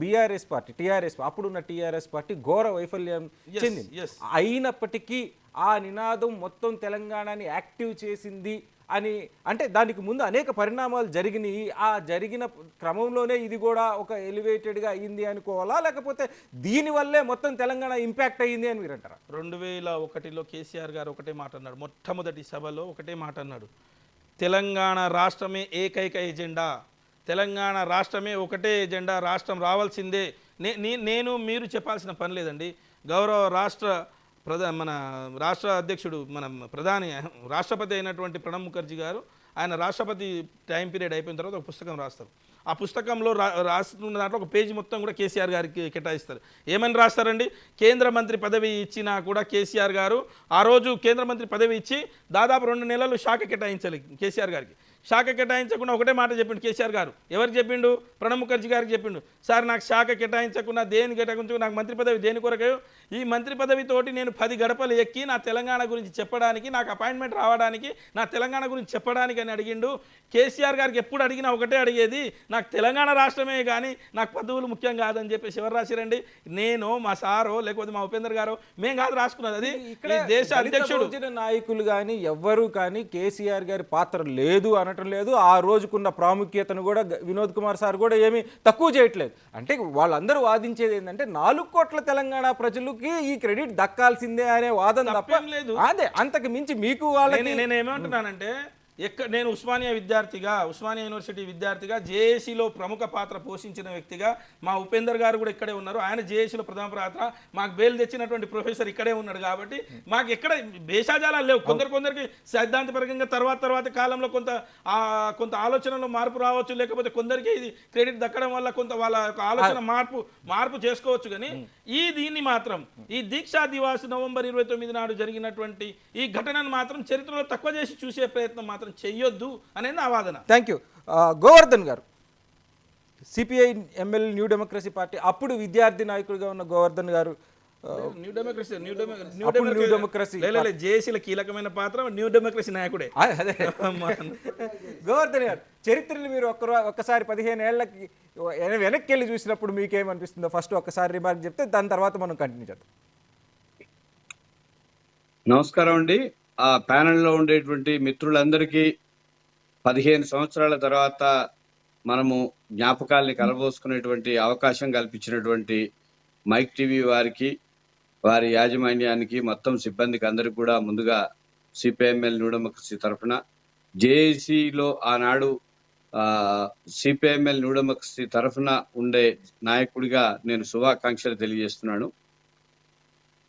బీఆర్ఎస్ పార్టీ అప్పుడున్న టీఆర్ఎస్ పార్టీ ఘోర వైఫల్యం చెందింది. అయినప్పటికీ ఆ నినాదం మొత్తం తెలంగాణని యాక్టివ్ చేసింది అని అంటే దానికి ముందు అనేక పరిణామాలు జరిగినాయి. ఆ జరిగిన క్రమంలోనే ఇది కూడా ఒక ఎలివేటెడ్గా అయ్యింది అనుకోవాలా, లేకపోతే దీనివల్లే మొత్తం తెలంగాణ ఇంపాక్ట్ అయ్యింది అని మీరు అంటారా? 2001లో కేసీఆర్ గారు ఒకటే మాట అన్నాడు, మొట్టమొదటి సభలో ఒకటే మాట అన్నాడు, తెలంగాణ రాష్ట్రమే ఏకైక ఎజెండా, తెలంగాణ రాష్ట్రమే ఒకటే ఎజెండా, రాష్ట్రం రావాల్సిందే. నేను మీరు చెప్పాల్సిన పని లేదండి. గౌరవ మన రాష్ట్ర అధ్యక్షుడు మన ప్రధాని రాష్ట్రపతి అయినటువంటి ప్రణబ్ ముఖర్జీ గారు ఆయన రాష్ట్రపతి టైం పీరియడ్ అయిపోయిన తర్వాత ఒక పుస్తకం రాస్తారు. ఆ పుస్తకంలో రాస్తున్న దాంట్లో ఒక పేజీ మొత్తం కూడా కేసీఆర్ గారికి కేటాయిస్తారు. ఏమని రాస్తారండి, కేంద్ర మంత్రి పదవి ఇచ్చినా కూడా కేసీఆర్ గారు ఆ రోజు కేంద్ర మంత్రి పదవి ఇచ్చి దాదాపు 2 నెలలు శాఖ కేటాయించాలి కేసీఆర్ గారికి. శాఖ కేటాయించకుండా ఒకటే మాట చెప్పిండు కేసీఆర్ గారు. ఎవరికి చెప్పిండు? ప్రణబ్ ముఖర్జీ గారికి చెప్పిండు, సార్ నాకు శాఖ కేటాయించకుండా దేని కేటాయించకుండా నాకు మంత్రి పదవి దేని కొరకే, ఈ మంత్రి పదవితోటి నేను 10 గడపలు ఎక్కి నా తెలంగాణ గురించి చెప్పడానికి, నాకు అపాయింట్మెంట్ రావడానికి, నా తెలంగాణ గురించి చెప్పడానికి అని అడిగిండు. కేసీఆర్ గారికి ఎప్పుడు అడిగినా ఒకటే అడిగేది, నాకు తెలంగాణ రాష్ట్రమే కానీ నాకు పదవులు ముఖ్యం కాదని చెప్పేసి ఎవరు రాసిరండి? నేను, మా సారో లేకపోతే మా ఉపేందర్ గారో మేము కాదు రాసుకున్నది. అది ఇక్కడ దేశ అధ్యక్షుడు నాయకులు కానీ ఎవ్వరూ కానీ కేసీఆర్ గారి పాత్ర లేదు అనటం లేదు. ఆ రోజుకున్న ప్రాముఖ్యతను కూడా వినోద్ కుమార్ సార్ కూడా ఏమీ తక్కువ చేయట్లేదు. అంటే వాళ్ళందరూ వాదించేది ఏంటంటే 4 కోట్ల తెలంగాణ ప్రజలకి ఈ క్రెడిట్ దక్కాల్సిందే అనే వాదన తప్ప లేదు. అదే అంతకు మించి మీకు వాళ్ళకి నేను ఏమంటున్నానంటే నేను ఉస్మానియా యూనివర్సిటీ విద్యార్థిగా జేఏసీలో ప్రముఖ పాత్ర పోషించిన వ్యక్తిగా మా ఉపేందర్ గారు కూడా ఇక్కడే ఉన్నారు. ఆయన జేఏసీలో ప్రథమ పాత్ర, మాకు బెయిల్ తెచ్చినటువంటి ప్రొఫెసర్ ఇక్కడే ఉన్నాడు. కాబట్టి మాకు ఎక్కడ భేషాజాలాలు లేవు. కొందరికి సిద్ధాంతపరంగా తర్వాత కాలంలో కొంత ఆలోచనలో మార్పు రావచ్చు, లేకపోతే కొందరికి ఇది క్రెడిట్ దక్కడం వల్ల కొంత వాళ్ళ ఆలోచన మార్పు చేసుకోవచ్చు. కానీ దీన్ని మాత్రం ఈ దీక్షా దివాస్ నవంబర్ 29 నాడు జరిగినటువంటి ఈ ఘటనను మాత్రం చరిత్రలో తక్కువ చేసి చూసే ప్రయత్నం మాత్రం చెయ్యొద్దు అనేది నా వాదన. Thank you. గోవర్ధన్ గారు, CPI ML New Democracy party అప్పుడు విద్యార్థి నాయకుడిగా ఉన్న గోవర్ధన్ గారు, న్యూ డెమోక్రసీ జేఏసీల కీలకమైన పాత్ర న్యూ డెమోక్రసీ నాయకుడే. అదే గోవర్ధన్ గారు, చరిత్రని మీరు ఒక్కసారి 15 ఏళ్ళకి వెనక్కి వెళ్ళి చూసినప్పుడు మీకేమనిపిస్తుందో ఫస్ట్ ఒక్కసారి రిమార్క్ చెప్తే దాని తర్వాత మనం కంటిన్యూ చేద్దాం. నమస్కారం అండి. ఆ ప్యానెల్లో ఉండేటువంటి మిత్రులందరికీ 15 సంవత్సరాల తర్వాత మనము జ్ఞాపకాల్ని కలబోసుకునేటువంటి అవకాశం కల్పించినటువంటి మైక్ టీవీ వారికి, వారి యాజమాన్యానికి, మొత్తం సిబ్బందికి అందరికి కూడా ముందుగా సిపిఐఎంఎల్ న్యూ డెమోక్రసీ తరఫున, జేఏసీలో ఆనాడు సిపిఐఎంఎల్ న్యూ డెమోక్రసీ తరఫున ఉండే నాయకుడిగా నేను శుభాకాంక్షలు తెలియజేస్తున్నాను.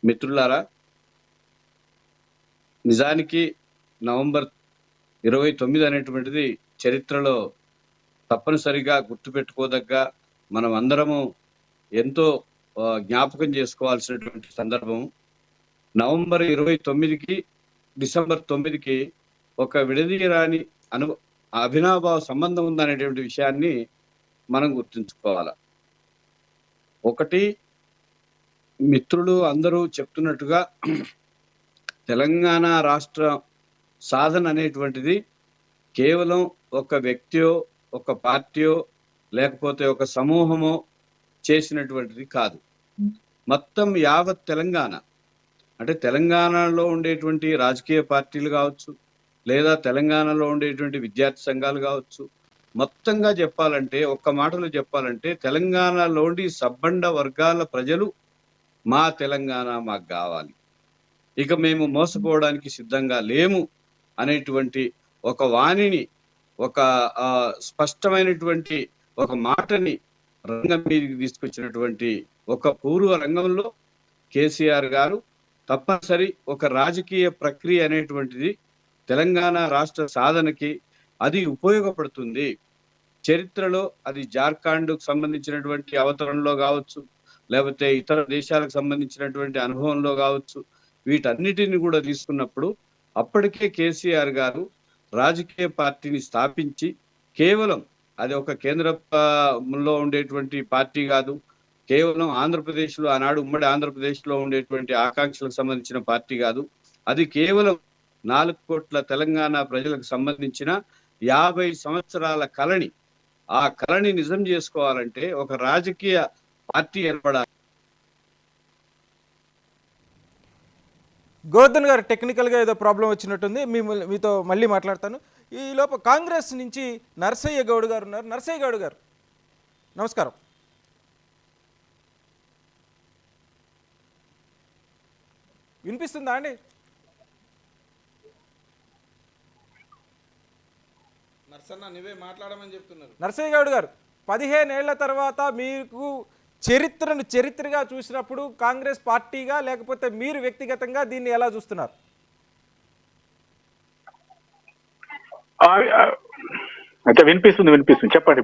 మిత్రులారా, నిజానికి నవంబర్ 29 అనేటువంటిది చరిత్రలో తప్పనిసరిగా గుర్తుపెట్టుకోదగ్గ, మనం అందరము ఎంతో జ్ఞాపకం చేసుకోవాల్సినటువంటి సందర్భం. నవంబర్ 29కి డిసెంబర్ 9కి ఒక విడదీయరాని అభినాభావ సంబంధం ఉందనేటువంటి విషయాన్ని మనం గుర్తుంచుకోవాలి. ఒకటి, మిత్రులు అందరూ చెప్తున్నట్టుగా తెలంగాణ రాష్ట్ర సాధన అనేటువంటిది కేవలం ఒక వ్యక్తియో, ఒక పార్టీయో, లేకపోతే ఒక సమూహమో చేసినటువంటిది కాదు. మొత్తం యావత్ తెలంగాణ, అంటే తెలంగాణలో ఉండేటువంటి రాజకీయ పార్టీలు కావచ్చు, లేదా తెలంగాణలో ఉండేటువంటి విద్యార్థి సంఘాలు కావచ్చు, మొత్తంగా చెప్పాలంటే, ఒక్క మాటలో చెప్పాలంటే, తెలంగాణలోని సబ్బండ వర్గాల ప్రజలు మా తెలంగాణ మాకు కావాలి, ఇక మేము మోసపోవడానికి సిద్ధంగా లేము అనేటువంటి ఒక వాణిని, ఒక స్పష్టమైనటువంటి ఒక మాటని రంగం మీదకి తీసుకొచ్చినటువంటి ఒక పూర్వ రంగంలో కేసీఆర్ గారు తప్పనిసరి ఒక రాజకీయ ప్రక్రియ అనేటువంటిది తెలంగాణ రాష్ట్ర సాధనకి అది ఉపయోగపడుతుంది. చరిత్రలో అది జార్ఖండ్కు సంబంధించినటువంటి అవతరణలో కావచ్చు, లేకపోతే ఇతర దేశాలకు సంబంధించినటువంటి అనుభవంలో కావచ్చు, వీటన్నిటిని కూడా తీసుకున్నప్పుడు అప్పటికే కేసీఆర్ గారు రాజకీయ పార్టీని స్థాపించి, కేవలం అది ఒక కేంద్రంలో ఉండేటువంటి పార్టీ కాదు, కేవలం ఆంధ్రప్రదేశ్లో ఆనాడు ఉమ్మడి ఆంధ్రప్రదేశ్లో ఉండేటువంటి ఆకాంక్షలకు సంబంధించిన పార్టీ కాదు, అది కేవలం 4 కోట్ల తెలంగాణ ప్రజలకు సంబంధించిన 50 సంవత్సరాల కళని, ఆ కళని నిజం చేసుకోవాలంటే ఒక రాజకీయ పార్టీ ఏర్పడాలి. గోవర్ధన్ గారు, టెక్నికల్గా ఏదో ప్రాబ్లం వచ్చినట్టుంది, మీతో మళ్ళీ మాట్లాడతాను. ఈ లోపు కాంగ్రెస్ నుంచి నర్సయ్య గౌడ్ గారు ఉన్నారు. నర్సయ్య గౌడ్ గారు నమస్కారం. వినిపిస్తుందా అండి? నర్సన్న నువ్వే మాట్లాడమని చెప్తున్నారు. నర్సయ్య గౌడ్ గారు, 15 ఏళ్ల తర్వాత మీకు చరిత్రను చరిత్రగా చూసినప్పుడు కాంగ్రెస్ పార్టీగా, లేకపోతే మీరు వ్యక్తిగతంగా దీన్ని ఎలా చూస్తున్నారు? అయితే వినిపిస్తుంది చెప్పండి.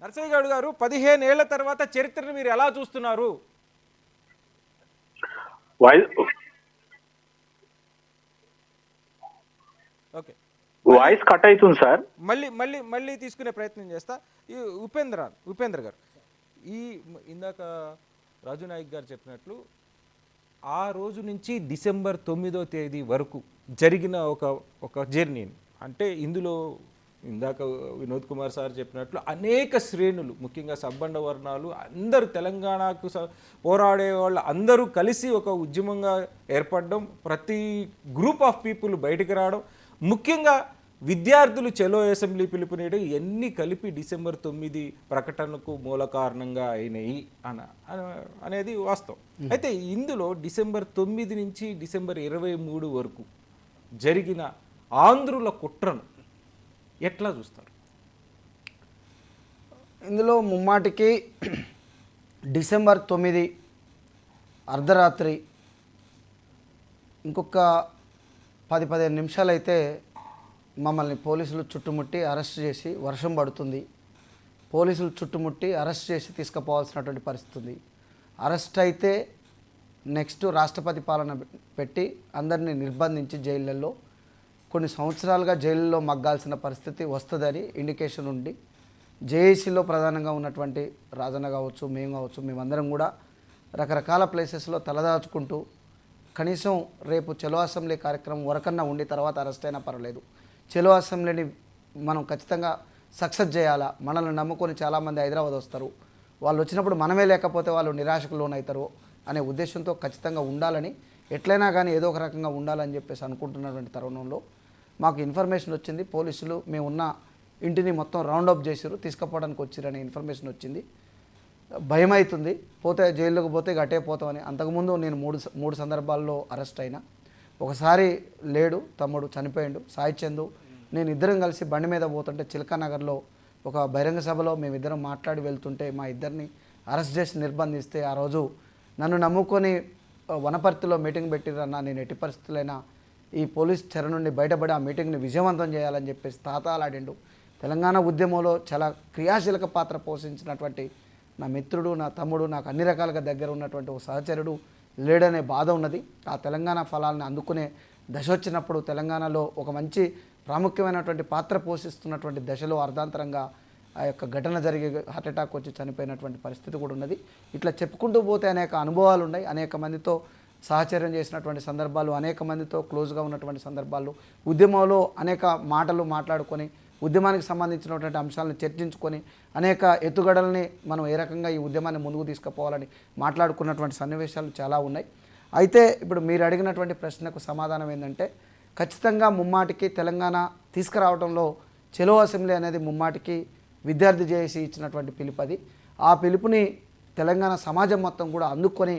నర్సయ్య గౌడ్ గారు, 15 ఏళ్ల తర్వాత చరిత్రను మీరు ఎలా చూస్తున్నారు? ఓకే, వాయిస్ కట్ అవుతుంది సార్. మళ్ళీ తీసుకునే ప్రయత్నం చేస్తా. ఈ ఉపేంద్ర గారు, ఇందాక రాజు నాయక్ గారు చెప్పినట్లు ఆ రోజు నుంచి డిసెంబర్ 9వ తేదీ వరకు జరిగిన ఒక జర్నీని, అంటే ఇందులో ఇందాక వినోద్ కుమార్ సార్ చెప్పినట్లు అనేక శ్రేణులు, ముఖ్యంగా సబ్బండ వర్ణాలు అందరూ, తెలంగాణకు పోరాడే వాళ్ళు అందరూ కలిసి ఒక ఉద్యమంగా ఏర్పడడం, ప్రతి గ్రూప్ ఆఫ్ పీపుల్ బయటకు రావడం, ముఖ్యంగా విద్యార్థులు చలో అసెంబ్లీ పిలుపునేయడం, ఇవన్నీ కలిపి డిసెంబర్ 9 ప్రకటనకు మూల కారణంగా అయినాయి అనేది వాస్తవం. అయితే ఇందులో డిసెంబర్ 9 నుంచి డిసెంబర్ 23 వరకు జరిగిన ఆంధ్రుల కుట్రను ఎట్లా చూస్తారు? ఇందులో ముమ్మాటికి డిసెంబర్ 9 అర్ధరాత్రి ఇంకొక 10-15 నిమిషాలు అయితే మమ్మల్ని పోలీసులు చుట్టుముట్టి అరెస్ట్ చేసి, వర్షం పడుతుంది, పోలీసులు చుట్టుముట్టి అరెస్ట్ చేసి తీసుకుపోవాల్సినటువంటి పరిస్థితి ఉంది. అరెస్ట్ అయితే నెక్స్ట్ రాష్ట్రపతి పాలన పెట్టి అందరినీ నిర్బంధించి జైళ్ళల్లో కొన్ని సంవత్సరాలుగా జైల్లో మగ్గాల్సిన పరిస్థితి వస్తుందని ఇండికేషన్ ఉండి, జేఏసీలో ప్రధానంగా ఉన్నటువంటి రాజన్న కావచ్చు, మేము కావచ్చు, మేమందరం కూడా రకరకాల ప్లేసెస్లో తలదాచుకుంటూ కనీసం రేపు చలో అసెంబ్లీ కార్యక్రమం వరకన్నా ఉండి తర్వాత అరెస్ట్ అయినా పర్వాలేదు, చలో అసెంబ్లీని మనం ఖచ్చితంగా సక్సెస్ చేయాలా, మనల్ని నమ్ముకొని చాలామంది హైదరాబాద్ వస్తారు, వాళ్ళు వచ్చినప్పుడు మనమే లేకపోతే వాళ్ళు నిరాశకు లోనవుతారు అనే ఉద్దేశంతో ఖచ్చితంగా ఉండాలని, ఎట్లయినా కానీ ఏదో ఒక రకంగా ఉండాలని చెప్పేసి అనుకుంటున్నటువంటి తరుణంలో మాకు ఇన్ఫర్మేషన్ వచ్చింది. పోలీసులు మేము ఉన్న ఇంటిని మొత్తం రౌండప్ చేసారు, తీసుకుపోవడానికి వచ్చిరనే ఇన్ఫర్మేషన్ వచ్చింది. భయం అవుతుంది, పోతే జైల్లోకి పోతే అటే పోతామని. అంతకుముందు నేను మూడు సందర్భాల్లో అరెస్ట్ అయినా. ఒకసారి లేడు, తమ్ముడు చనిపోయాడు, సాయి చందు, నేను ఇద్దరం కలిసి బండి మీద పోతుంటే చిలకానగర్లో ఒక బహిరంగ సభలో మేమిద్దరం మాట్లాడి వెళ్తుంటే మా ఇద్దరిని అరెస్ట్ చేసి నిర్బంధిస్తే, ఆ రోజు నన్ను నమ్ముకొని వనపర్తిలో మీటింగ్ పెట్టిరన్నా, నేను ఎట్టి పరిస్థితులైనా ఈ పోలీస్ చెర నుండి బయటపడి ఆ మీటింగ్ని విజయవంతం చేయాలని చెప్పేసి తాతాలాడిండు. తెలంగాణ ఉద్యమంలో చాలా క్రియాశీలక పాత్ర పోషించినటువంటి నా మిత్రుడు, నా తమ్ముడు, నాకు అన్ని రకాలుగా దగ్గర ఉన్నటువంటి ఒక సహచరుడు లేడనే బాధ ఉన్నది. ఆ తెలంగాణ ఫలాలను అందుకునే దశ వచ్చినప్పుడు తెలంగాణలో ఒక మంచి ప్రాముఖ్యమైనటువంటి పాత్ర పోషిస్తున్నటువంటి దశలో అర్ధాంతరంగా ఆ యొక్క ఘటన జరిగి హార్ట్అటాక్ వచ్చి చనిపోయినటువంటి పరిస్థితి కూడా ఉన్నది. ఇట్లా చెప్పుకుంటూ పోతే అనేక అనుభవాలు ఉన్నాయి. అనేక మందితో సహచర్యం చేసినటువంటి సందర్భాలు, అనేక మందితో క్లోజ్గా ఉన్నటువంటి సందర్భాలు, ఉద్యమంలో అనేక మాటలు మాట్లాడుకొని ఉద్యమానికి సంబంధించినటువంటి అంశాలను చర్చించుకొని అనేక ఎత్తుగడల్ని మనం ఏ రకంగా ఈ ఉద్యమాన్ని ముందుకు తీసుకుపోవాలని మాట్లాడుకున్నటువంటి సన్నివేశాలు చాలా ఉన్నాయి. అయితే ఇప్పుడు మీరు అడిగినటువంటి ప్రశ్నకు సమాధానం ఏంటంటే ఖచ్చితంగా ముమ్మాటికి తెలంగాణ తీసుకురావడంలో చెలో అసెంబ్లీ అనేది ముమ్మాటికి విద్యార్థి చేసి ఇచ్చినటువంటి పిలుపది. ఆ పిలుపుని తెలంగాణ సమాజం మొత్తం కూడా అందుకొని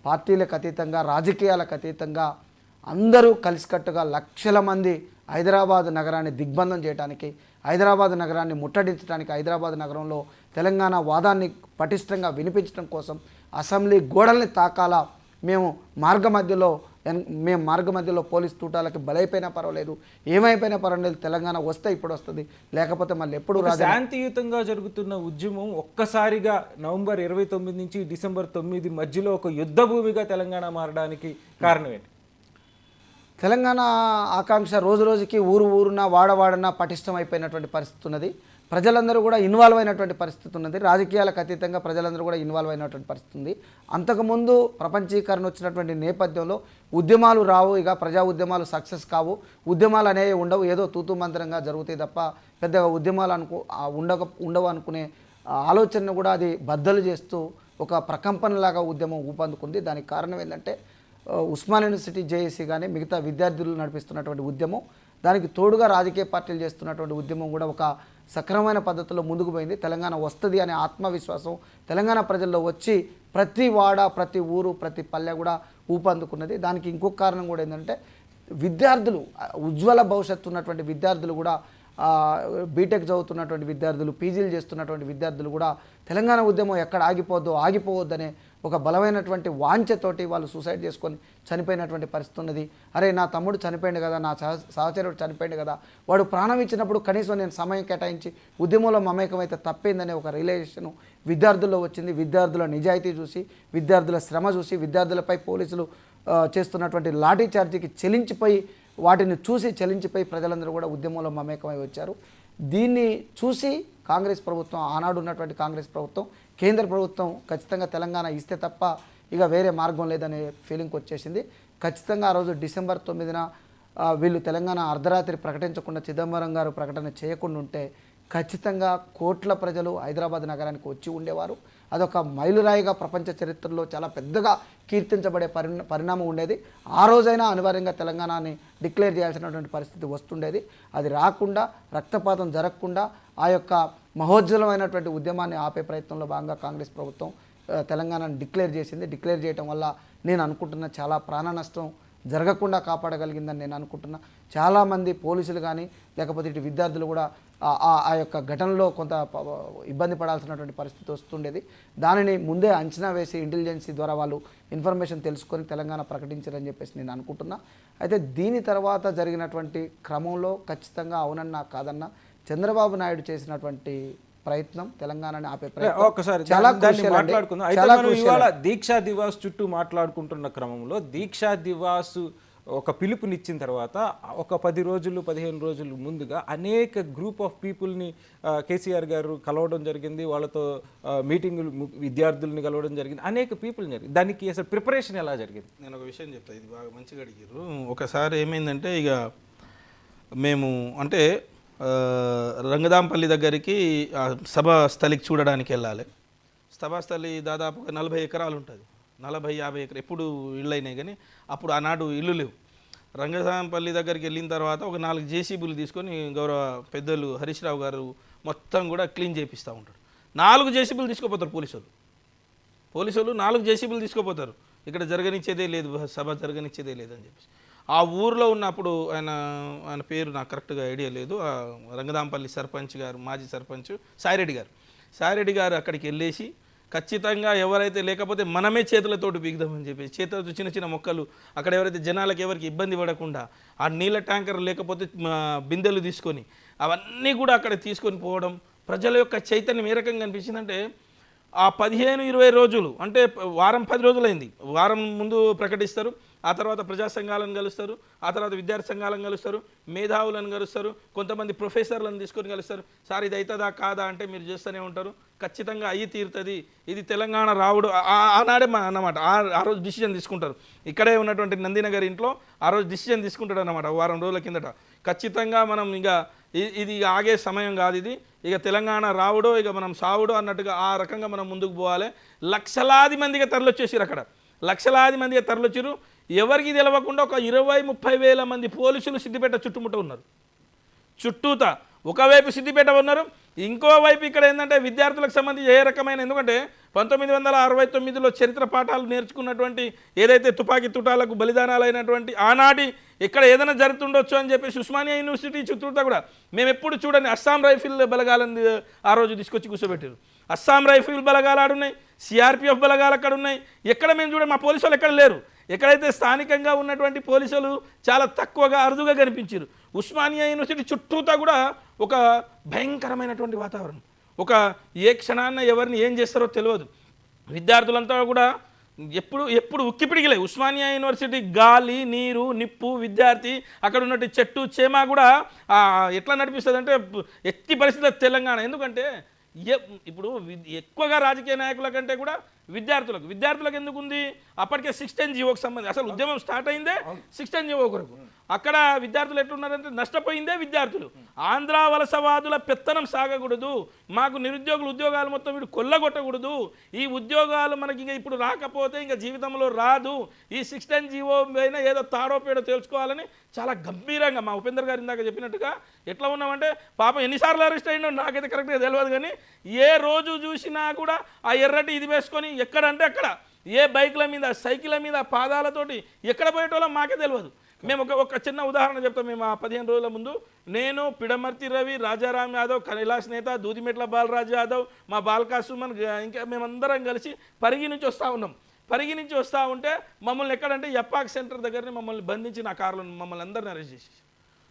పార్టీలకు అతీతంగా రాజకీయాలకు అతీతంగా అందరూ కలిసికట్టుగా లక్షల మంది హైదరాబాద్ నగరాన్ని దిగ్బంధం చేయడానికి, హైదరాబాద్ నగరాన్ని ముట్టడించడానికి, హైదరాబాద్ నగరంలో తెలంగాణ వాదాన్ని పటిష్టంగా వినిపించడం కోసం అసెంబ్లీ గోడల్ని తాకాలా, మేము మార్గ మధ్యలో పోలీస్ తూటాలకి బలైపోయినా పర్వాలేదు, ఏమైపోయినా పర్వాలేదు, తెలంగాణ వస్తే ఇప్పుడు వస్తుంది, లేకపోతే మళ్ళీ ఎప్పుడు శాంతియుతంగా జరుగుతున్న ఉద్యమం ఒక్కసారిగా నవంబర్ 29 నుంచి డిసెంబర్ 9 మధ్యలో ఒక యుద్ధ భూమిగా తెలంగాణ మారడానికి కారణం ఏంటి? తెలంగాణ ఆకాంక్ష రోజు రోజుకి ఊరున వాడవాడన పటిష్టం అయిపోయినటువంటి పరిస్థితి ఉన్నది. ప్రజలందరూ కూడా ఇన్వాల్వ్ అయినటువంటి పరిస్థితి ఉన్నది. రాజకీయాలకు అతీతంగా ప్రజలందరూ కూడా ఇన్వాల్వ్ అయినటువంటి పరిస్థితి ఉంది. అంతకుముందు ప్రపంచీకరణ వచ్చినటువంటి నేపథ్యంలో ఉద్యమాలు రావు, ఇక ప్రజా ఉద్యమాలు సక్సెస్ కావు, ఉద్యమాలు అనేవి ఉండవు, ఏదో తూతూ మంత్రంగా జరుగుతాయి తప్ప పెద్దగా ఉద్యమాలు ఉండవు అనుకునే ఆలోచనను కూడా అది బద్దలు చేస్తూ ఒక ప్రకంపనలాగా ఉద్యమం ఊపందుకుంది. దానికి కారణం ఏంటంటే ఉస్మాన్ యూనివర్సిటీ జేఏసీ కానీ మిగతా విద్యార్థులు నడిపిస్తున్నటువంటి ఉద్యమం, దానికి తోడుగా రాజకీయ పార్టీలు చేస్తున్నటువంటి ఉద్యమం కూడా ఒక సక్రమమైన పద్ధతిలో ముందుకు పోయింది. తెలంగాణ వస్తుంది అనే ఆత్మవిశ్వాసం తెలంగాణ ప్రజల్లో వచ్చి ప్రతి వాడ, ప్రతి ఊరు, ప్రతి పల్లె కూడా ఊపందుకున్నది. దానికి ఇంకొక కారణం కూడా ఏంటంటే విద్యార్థులు, ఉజ్వల భవిష్యత్తు ఉన్నటువంటి విద్యార్థులు కూడా, బీటెక్ చదువుతున్నటువంటి విద్యార్థులు, పీజీలు చేస్తున్నటువంటి విద్యార్థులు కూడా తెలంగాణ ఉద్యమం ఎక్కడ ఆగిపోవద్దనే ఒక బలమైనటువంటి వాంఛతోటి వాళ్ళు సూసైడ్ చేసుకొని చనిపోయినటువంటి పరిస్థితి ఉన్నది. అరే నా తమ్ముడు చనిపోయింది కదా, నా సహచరుడు చనిపోయింది కదా, వాడు ప్రాణం ఇచ్చినప్పుడు కనీసం నేను సమయం కేటాయించి ఉద్యమంలో మమేకమైతే తప్పేందనే ఒక రియలైజేషన్ విద్యార్థుల్లో వచ్చింది. విద్యార్థుల నిజాయితీ చూసి, విద్యార్థుల శ్రమ చూసి, విద్యార్థులపై పోలీసులు చేస్తున్నటువంటి లాఠీ చార్జీకి చెలించిపోయి, వాటిని చూసి చెలించిపోయి ప్రజలందరూ కూడా ఉద్యమంలో మమేకమై వచ్చారు. దీన్ని చూసి కాంగ్రెస్ ప్రభుత్వం, ఆనాడు ఉన్నటువంటి కాంగ్రెస్ ప్రభుత్వం, కేంద్ర ప్రభుత్వం ఖచ్చితంగా తెలంగాణ ఇస్తే తప్ప ఇక వేరే మార్గం లేదనే ఫీలింగ్కి వచ్చేసింది. ఖచ్చితంగా ఆ రోజు డిసెంబర్ 9న వీళ్ళు తెలంగాణ అర్ధరాత్రి ప్రకటించకుండా, చిదంబరం గారు ప్రకటన చేయకుండా ఉంటే ఖచ్చితంగా కోట్ల ప్రజలు హైదరాబాద్ నగరానికి వచ్చి ఉండేవారు. అదొక మైలురాయిగా ప్రపంచ చరిత్రలో చాలా పెద్దగా కీర్తించబడే పరిణామం ఉండేది. ఆ రోజైనా అనివార్యంగా తెలంగాణని డిక్లేర్ చేయాల్సినటువంటి పరిస్థితి వస్తుండేది. అది రాకుండా, రక్తపాతం జరగకుండా ఆ యొక్క మహోజ్వలమైనటువంటి ఉద్యమాన్ని ఆపే ప్రయత్నంలో భాగంగా కాంగ్రెస్ ప్రభుత్వం తెలంగాణను డిక్లేర్ చేసింది. డిక్లేర్ చేయడం వల్ల నేను అనుకుంటున్న చాలా ప్రాణ నష్టం జరగకుండా కాపాడగలిగిందని నేను అనుకుంటున్నా. చాలామంది పోలీసులు కానీ లేకపోతే ఇటు విద్యార్థులు కూడా ఆ యొక్క ఘటనలో కొంత ఇబ్బంది పడాల్సినటువంటి పరిస్థితి వస్తుండేది. దానిని ముందే అంచనా వేసి ఇంటెలిజెన్సీ ద్వారా వాళ్ళు ఇన్ఫర్మేషన్ తెలుసుకొని తెలంగాణ ప్రకటించారని చెప్పేసి నేను అనుకుంటున్నా. అయితే దీని తర్వాత జరిగినటువంటి క్రమంలో ఖచ్చితంగా అవునన్నా కాదన్నా చంద్రబాబు నాయుడు చేసినటువంటి ప్రయత్నం, తెలంగాణని ఆపే ప్రయత్నం చాలా మాట్లాడుకుందాం. అయితే మనం ఇవాళ దీక్షా దివాస్ చుట్టూ మాట్లాడుకుంటున్న క్రమంలో దీక్షా దివాస్ ఒక పిలుపునిచ్చిన తర్వాత ఒక 10 రోజులు 15 రోజులు ముందుగా అనేక గ్రూప్ ఆఫ్ పీపుల్ని కేసీఆర్ గారు కలవడం జరిగింది. వాళ్ళతో మీటింగులు, విద్యార్థుల్ని కలవడం జరిగింది, అనేక పీపుల్ జరిగింది. దానికి అసలు ప్రిపరేషన్ ఎలా జరిగింది? నేను ఒక విషయం చెప్తాను, ఇది బాగా మంచిగా అడిగారు. ఒకసారి ఏమైందంటే, ఇక మేము అంటే రంగదాంపల్లి దగ్గరికి సభా స్థలికి చూడడానికి వెళ్ళాలి. సభాస్థలి దాదాపుగా 40 ఎకరాలు ఉంటుంది, 40-50 ఎకరాలు. ఎప్పుడు ఇళ్ళు అయినాయి కానీ అప్పుడు ఆనాడు ఇల్లు లేవు. రంగదాంపల్లి దగ్గరికి వెళ్ళిన తర్వాత ఒక 4 జేసీబీలు తీసుకొని గౌరవ పెద్దలు హరీష్ రావు గారు మొత్తం కూడా క్లీన్ చేపిస్తూ ఉంటారు. 4 జేసీబీలు తీసుకుపోతారు పోలీసులు 4 జేసీబీలు తీసుకుపోతారు. ఇక్కడ జరగనిచ్చేదే లేదు, సభ జరగనిచ్చేదే లేదని చెప్పేసి ఆ ఊర్లో ఉన్నప్పుడు ఆయన పేరు నాకు కరెక్ట్గా ఐడియా లేదు, రంగదాంపల్లి సర్పంచ్ గారు, మాజీ సర్పంచ్ సాయిరెడ్డి గారు అక్కడికి వెళ్ళేసి ఖచ్చితంగా ఎవరైతే లేకపోతే మనమే చేతులతోటి బిగుదామని చెప్పేసి చేతులతో చిన్న చిన్న మొక్కలు అక్కడ ఎవరైతే జనాలకు ఎవరికి ఇబ్బంది పడకుండా ఆ నీళ్ళ ట్యాంకర్ లేకపోతే బిందెలు తీసుకొని అవన్నీ కూడా అక్కడ తీసుకొని పోవడం, ప్రజల యొక్క చైతన్యం ఏ రకంగా అనిపించిందంటే ఆ 15-20 రోజులు అంటే వారం 10 రోజులైంది. వారం ముందు ప్రకటిస్తారు, ఆ తర్వాత ప్రజా సంఘాలను కలుస్తారు, ఆ తర్వాత విద్యార్థి సంఘాలను కలుస్తారు, మేధావులను కలుస్తారు, కొంతమంది ప్రొఫెసర్లను తీసుకొని కలుస్తారు. సార్ ఇది అవుతుందా కాదా అంటే మీరు చేస్తూనే ఉంటారు, ఖచ్చితంగా అయ్యి తీరుతుంది, ఇది తెలంగాణ రావుడు ఆనాడే అన్నమాట. ఆ రోజు డిసిజన్ తీసుకుంటారు. ఇక్కడే ఉన్నటువంటి నందినగర్ ఇంట్లో ఆ రోజు డిసిజన్ తీసుకుంటాడు అన్నమాట వారం రోజుల కిందట. ఖచ్చితంగా మనం ఇక ఇది ఆగే సమయం కాదు, ఇది ఇక తెలంగాణ రావుడో ఇక మనం సావుడో అన్నట్టుగా ఆ రకంగా మనం ముందుకు పోవాలి. లక్షలాది మందిగా తరలిచ్చేసారు, అక్కడ లక్షలాది మందిగా తరలిచ్చారు. ఎవరికి తెలవకుండా ఒక 20-30 వేల మంది పోలీసులు సిద్దిపేట చుట్టుముట్ట ఉన్నారు, చుట్టూత. ఒకవైపు సిద్దిపేట ఉన్నారు, ఇంకోవైపు ఇక్కడ ఏంటంటే విద్యార్థులకు సంబంధించి ఏ రకమైన, ఎందుకంటే 1969లో చరిత్ర పాఠాలు నేర్చుకున్నటువంటి ఏదైతే తుపాకీ తుటాలకు బలిదానాలైనటువంటి ఆనాటి ఇక్కడ ఏదైనా జరుగుతుండొచ్చు అని చెప్పేసి ఉస్మానియా యూనివర్సిటీ చుట్టూతా కూడా మేము ఎప్పుడు చూడండి అస్సాం రైఫిల్ బలగాలని ఆ రోజు తీసుకొచ్చి కూర్చోబెట్టారు. అస్సాం రైఫిల్ బలగాలు ఆడున్నాయి, సిఆర్పిఎఫ్ బలగాలు అక్కడ ఉన్నాయి. ఎక్కడ మేము చూడండి మా పోలీసు వాళ్ళు ఎక్కడ లేరు. ఎక్కడైతే స్థానికంగా ఉన్నటువంటి పోలీసులు చాలా తక్కువగా అరుదుగా కనిపించారు. ఉస్మానియా యూనివర్సిటీ చుట్టూతా కూడా ఒక భయంకరమైనటువంటి వాతావరణం. ఒక ఏ క్షణాన్న ఎవరిని ఏం చేస్తారో తెలియదు. విద్యార్థులంతా కూడా ఎప్పుడు ఉక్కిపిడిగిలే. ఉస్మానియా యూనివర్సిటీ గాలి, నీరు, నిప్పు, విద్యార్థి, అక్కడ ఉన్నట్టు చెట్టు చేమ కూడా ఎట్లా నడిపిస్తుంది అంటే ఎత్తి పరిస్థితుల తెలంగాణ. ఎందుకంటే ఇప్పుడు ఎక్కువగా రాజకీయ నాయకుల కంటే కూడా విద్యార్థులకు ఎందుకు ఉంది? అప్పటికే 610 జీవోకి సంబంధించి అసలు ఉద్యమం స్టార్ట్ అయిందే 610 జీవో కొరకు. అక్కడ విద్యార్థులు ఎట్లున్నారంటే నష్టపోయిందే విద్యార్థులు. ఆంధ్ర వలసవాదుల పెత్తనం సాగకూడదు, మాకు నిరుద్యోగులు ఉద్యోగాలు మొత్తం వీడు కొల్లగొట్టకూడదు, ఈ ఉద్యోగాలు మనకి ఇంకా ఇప్పుడు రాకపోతే ఇంకా జీవితంలో రాదు, ఈ 610 జీవో పైన ఏదో తాడో పేడో తెలుసుకోవాలని చాలా గంభీరంగా మా ఉపేందర్ గారు ఇందాక చెప్పినట్టుగా ఎట్లా ఉన్నామంటే పాపం ఎన్నిసార్లు అరెస్ట్ అయ్యిండో నాకైతే కరెక్ట్గా తెలియదు, కానీ ఏ రోజు చూసినా కూడా ఆ ఎర్రటి ఇది వేసుకొని ఎక్కడంటే అక్కడ ఏ బైక్ల మీద, సైకిళ్ళ మీద, పాదాలతోటి ఎక్కడ పోయేటోళ్ళం మాకే తెలియదు. మేము ఒక చిన్న ఉదాహరణ చెప్తాం. మేము 15 రోజుల ముందు నేను, పిడమర్తి రవి, రాజారాం యాదవ్, కైలాస్ నేత, దూదిమెట్ల బాలరాజు యాదవ్, మా బాల్కా సుమన్, ఇంకా మేమందరం కలిసి పరిగి నుంచి వస్తూ ఉన్నాం. పరిగి నుంచి వస్తూ ఉంటే మమ్మల్ని ఎక్కడంటే ఎప్పాక్ సెంటర్ దగ్గరనే మమ్మల్ని బంధించి నా కారులో మమ్మల్ని అందరిని అరెస్ట్ చేసి